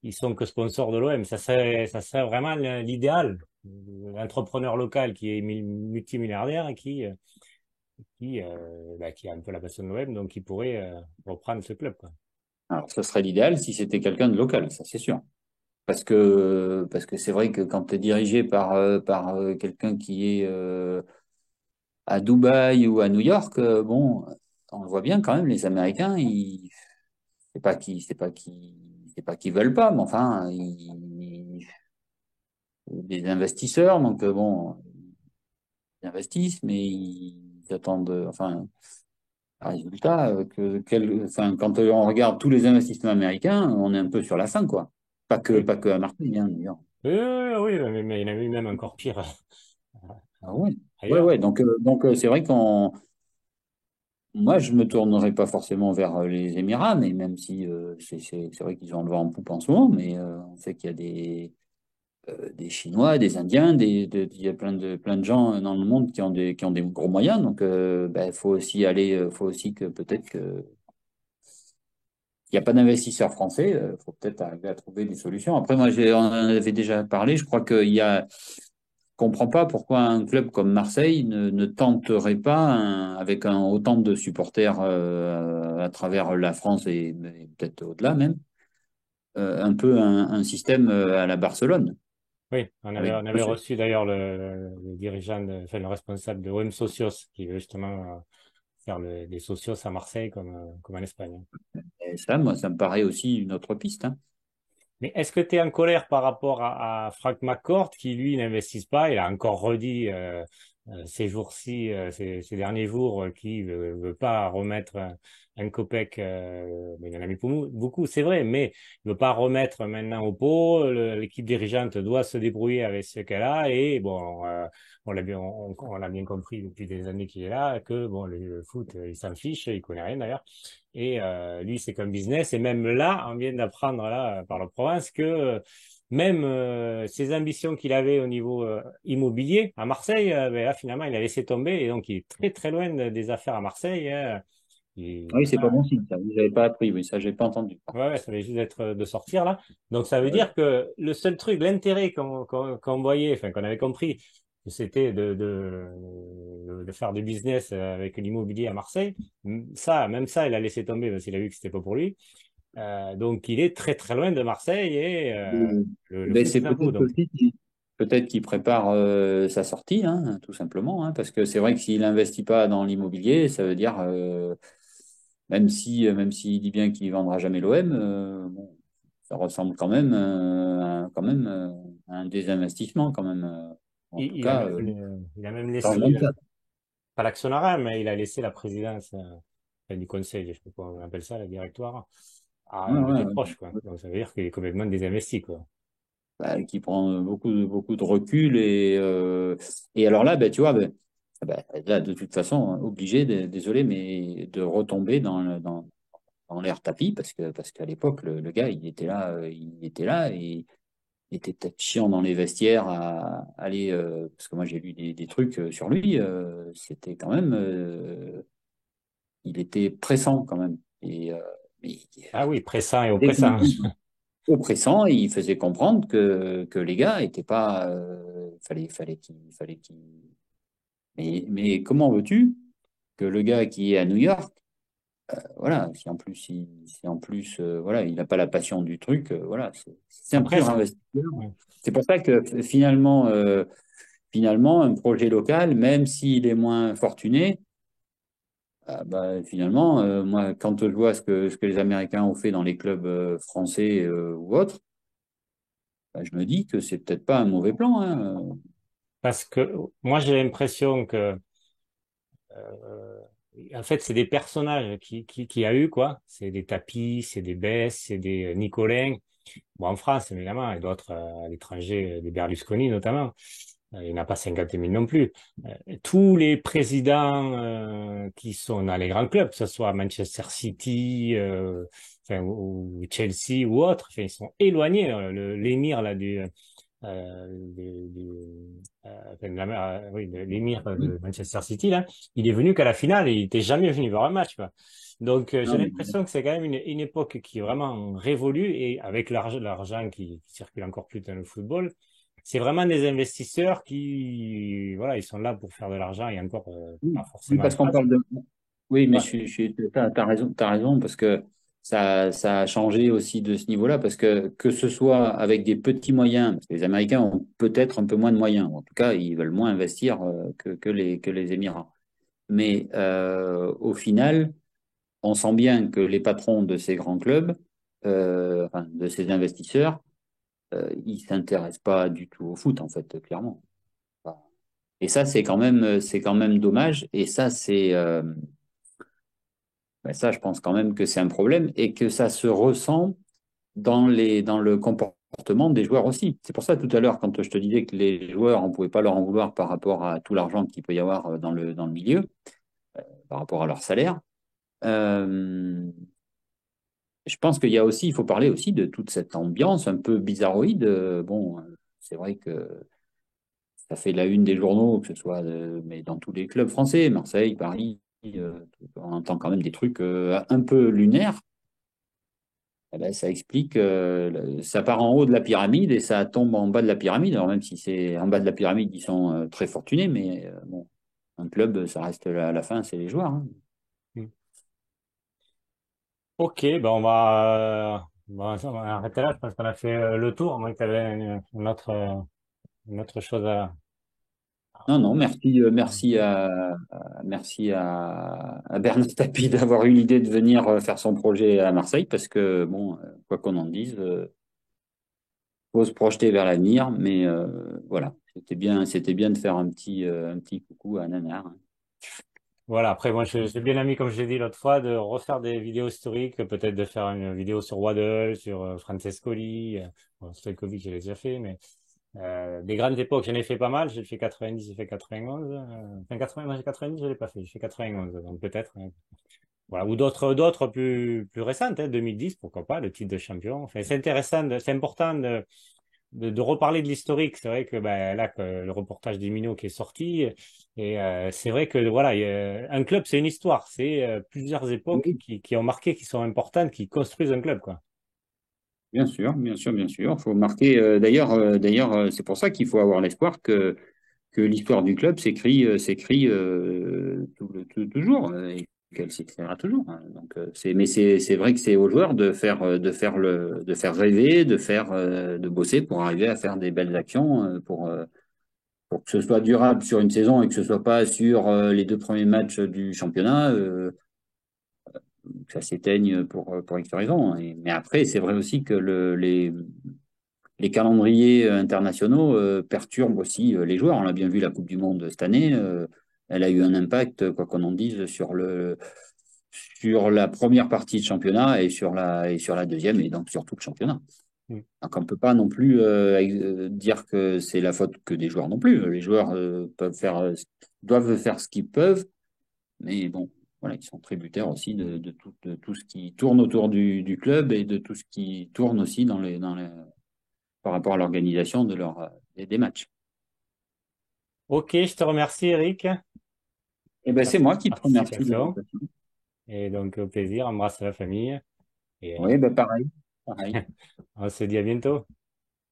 ils sont que sponsors de l'OM. Ça serait vraiment l'idéal. L'entrepreneur local qui est multimilliardaire et qui a un peu la passion de l'OM, donc qui pourrait reprendre ce club, quoi. Alors, ce serait l'idéal si c'était quelqu'un de local, ça c'est sûr. Parce que c'est vrai que quand tu es dirigé par quelqu'un qui est à Dubaï ou à New York, bon, on le voit bien quand même, les Américains, c'est pas qu'ils veulent pas, mais enfin, des investisseurs, donc bon, ils investissent, mais ils attendent, enfin, un résultat enfin, quand on regarde tous les investissements américains, on est un peu sur la fin, quoi. Oui, Pas que à Marseille, hein, d'ailleurs. oui, mais il y en a eu même encore pire Ah ouais. Ouais, ailleurs. ouais. Donc c'est vrai moi, je me tournerai pas forcément vers les Émirats, mais même si c'est vrai qu'ils ont le vent en poupe en ce moment, mais on sait qu'il y a des Chinois, des Indiens, il y a plein de gens dans le monde qui ont des gros moyens. Donc, ben, faut aussi faut aussi que peut-être que il n'y a pas d'investisseurs français. Il faut peut-être arriver à trouver des solutions. Après, on en avait déjà parlé. Je crois je comprends pas pourquoi un club comme Marseille ne tenterait pas, avec autant de supporters à travers la France et peut-être au-delà même, un peu un système à la Barcelone. Oui, Avec on avait reçu d'ailleurs le dirigeant, enfin, le responsable de OM Socios, qui veut justement faire des socios à Marseille comme en Espagne. et ça, moi, ça me paraît aussi une autre piste, hein. Mais est-ce que tu es en colère par rapport à Frank McCourt qui, lui, n'investisse pas? Il a encore redit ces jours-ci, ces derniers jours, qu'il veut pas remettre un copec. Mais il en a mis beaucoup, c'est vrai, mais il veut pas remettre maintenant au pot. L'équipe dirigeante doit se débrouiller avec ce qu'elle a. Et bon, on l'a bien compris depuis des années qu'il est là, que bon, le foot, il s'en fiche, il connaît rien d'ailleurs. Et lui, c'est comme business. Et même là, on vient d'apprendre là par la province que même ses ambitions qu'il avait au niveau immobilier à Marseille, ben là, finalement, il a laissé tomber. Et donc, il est très, très loin des affaires à Marseille, hein. Oui, c'est pas Voilà. bon signe, ça. Vous n'avez pas appris, oui, ça, j'ai pas entendu. Ouais, ça va juste d'être de sortir là. Donc, ça veut Ouais. dire que le seul truc, l'intérêt qu'on voyait, enfin, qu'on avait compris, c'était de faire du business avec l'immobilier à Marseille. Ça, même ça, il a laissé tomber parce qu'il a vu que c'était pas pour lui. Donc, il est très très loin de Marseille et Euh, le Ben, foot, c'est il s'en fout. Donc, peut-être qu'il prépare sa sortie, hein, tout simplement, hein, parce que c'est vrai que s'il n'investit pas dans l'immobilier, ça veut dire, même s'il dit bien qu'il vendra jamais l'OM, bon, ça ressemble quand même à un désinvestissement, quand même. En tout cas, il a même laissé, changement de cap. pas l'actionnariat, mais il a laissé la présidence enfin, du conseil, je sais pas comment on appelle ça, le directoire, à Ouais, un de ouais, tes ouais. proches, quoi. Donc, ça veut dire qu'il est complètement désinvesti, quoi. Bah, qui prend beaucoup de recul et alors là, ben, tu vois, là, de toute façon, obligé, désolé, mais de retomber dans l'air tapis parce qu'à l'époque, le gars, il était là et il était peut-être chiant dans les vestiaires à aller, parce que moi j'ai lu des trucs sur lui, c'était quand même, il était pressant quand même mais, Ah oui, pressant et dès oppressant. oppressant et il faisait comprendre que les gars étaient pas, fallait qu'ils, mais comment veux-tu que le gars qui est à New York, voilà, si en plus, voilà, il n'a pas la passion du truc, voilà, c'est un Après, pur investisseur. ouais. C'est pour ça que finalement, un projet local, même s'il est moins fortuné, bah, finalement, moi, quand je vois ce que les Américains ont fait dans les clubs français ou autres, bah, je me dis que c'est peut-être pas un mauvais plan, hein. Parce que moi, j'ai l'impression que, euh, en fait, c'est des personnages qui a eu, quoi. C'est des Tapis, c'est des Bess, c'est des Nicolin. Bon, en France, évidemment, et d'autres à l'étranger, des Berlusconi notamment. Il n'y en a pas 50 000 non plus. Tous les présidents qui sont dans les grands clubs, que ce soit Manchester City, enfin, ou Chelsea ou autres, enfin, ils sont éloignés. L'émir là enfin, oui, l'émir de Manchester City là, il est venu qu'à la finale et il était jamais venu voir un match, quoi. Donc j'ai Non, mais l'impression que c'est quand même une époque qui est vraiment révolue et avec l'argent qui circule encore plus dans le football, c'est vraiment des investisseurs qui, voilà, ils sont là pour faire de l'argent et encore oui, pas oui, forcément en parce qu'on France. parle de. Oui, mais Ouais. t'as raison, parce que ça a changé aussi de ce niveau-là, parce que ce soit avec des petits moyens, parce que les Américains ont peut-être un peu moins de moyens, ou en tout cas, ils veulent moins investir que les Émirats. mais au final, on sent bien que les patrons de ces grands clubs, enfin, de ces investisseurs, ils s'intéressent pas du tout au foot, en fait, clairement. Et ça, c'est quand même dommage. Et ça, ben ça, je pense quand même que c'est un problème et que ça se ressent dans le comportement des joueurs aussi. C'est pour ça, tout à l'heure, quand je te disais que les joueurs, on ne pouvait pas leur en vouloir par rapport à tout l'argent qu'il peut y avoir dans le milieu, par rapport à leur salaire. Euh, je pense qu'il y a aussi, il faut parler aussi de toute cette ambiance un peu bizarroïde. Bon, c'est vrai que ça fait la une des journaux, que ce soit mais dans tous les clubs français, Marseille, Paris, on entend quand même des trucs un peu lunaires. Eh ben, ça explique, ça part en haut de la pyramide et ça tombe en bas de la pyramide. Alors même si c'est en bas de la pyramide, ils sont très fortunés, mais bon, un club, ça reste à la fin, c'est les joueurs, hein. Mm. Ok, ben on va arrêter là. Je pense qu'on a fait le tour. À moins que tu avais une autre chose Non, non, à dire. merci à Bernard Tapie d'avoir eu l'idée de venir faire son projet à Marseille, parce que bon, quoi qu'on en dise, faut se projeter vers l'avenir, mais voilà, c'était bien de faire un petit coucou à Nanar, hein. Voilà, après, moi, j'ai bien envie, comme je l'ai dit l'autre fois, de refaire des vidéos historiques, peut-être de faire une vidéo sur Waddle, sur Francescoli, bon, Stojkovic, je l'ai déjà fait, mais des grandes époques, j'en ai fait pas mal. J'ai fait 90, j'ai fait 91. Enfin, 80, moi, j'ai 90, je l'ai pas fait. J'ai fait 91, donc peut-être. Voilà, ou d'autres plus récentes, hein, 2010, pourquoi pas, le titre de champion. Enfin, c'est intéressant, c'est important de reparler de l'historique. C'est vrai que ben, là, que le reportage des Minots qui est sorti, et c'est vrai que voilà, un club, c'est une histoire. C'est plusieurs époques Oui, qui ont marqué, qui sont importantes, qui construisent un club, quoi. bien sûr, bien sûr, bien sûr. Faut marquer. D'ailleurs, c'est pour ça qu'il faut avoir l'espoir que l'histoire du club s'écrit toujours, et qu'elle s'écrira toujours, hein. Donc, mais c'est vrai que c'est aux joueurs de faire rêver, de bosser pour arriver à faire des belles actions, pour que ce soit durable sur une saison et que ce soit pas sur les deux premiers matchs du championnat, que ça s'éteigne pour X raison. Mais après, c'est vrai aussi que les calendriers internationaux perturbent aussi les joueurs. On l'a bien vu la Coupe du Monde cette année. Elle a eu un impact, quoi qu'on en dise, sur la première partie de championnat et sur la deuxième, et donc sur tout le championnat. Mm. Donc on ne peut pas non plus dire que c'est la faute que des joueurs non plus. Les joueurs doivent faire ce qu'ils peuvent, mais bon, voilà, ils sont tributaires aussi de tout ce qui tourne autour du club et de tout ce qui tourne aussi par rapport à l'organisation des matchs. Ok, je te remercie, Eric, Et ben pour c'est ta moi qui te remercie de participation. l'invitation. Et donc, au plaisir, embrasse la famille. Et Oui, ben pareil, pareil. on se dit à bientôt.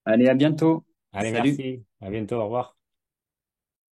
Allez, à bientôt. Allez, Salut. merci. À bientôt. Au revoir.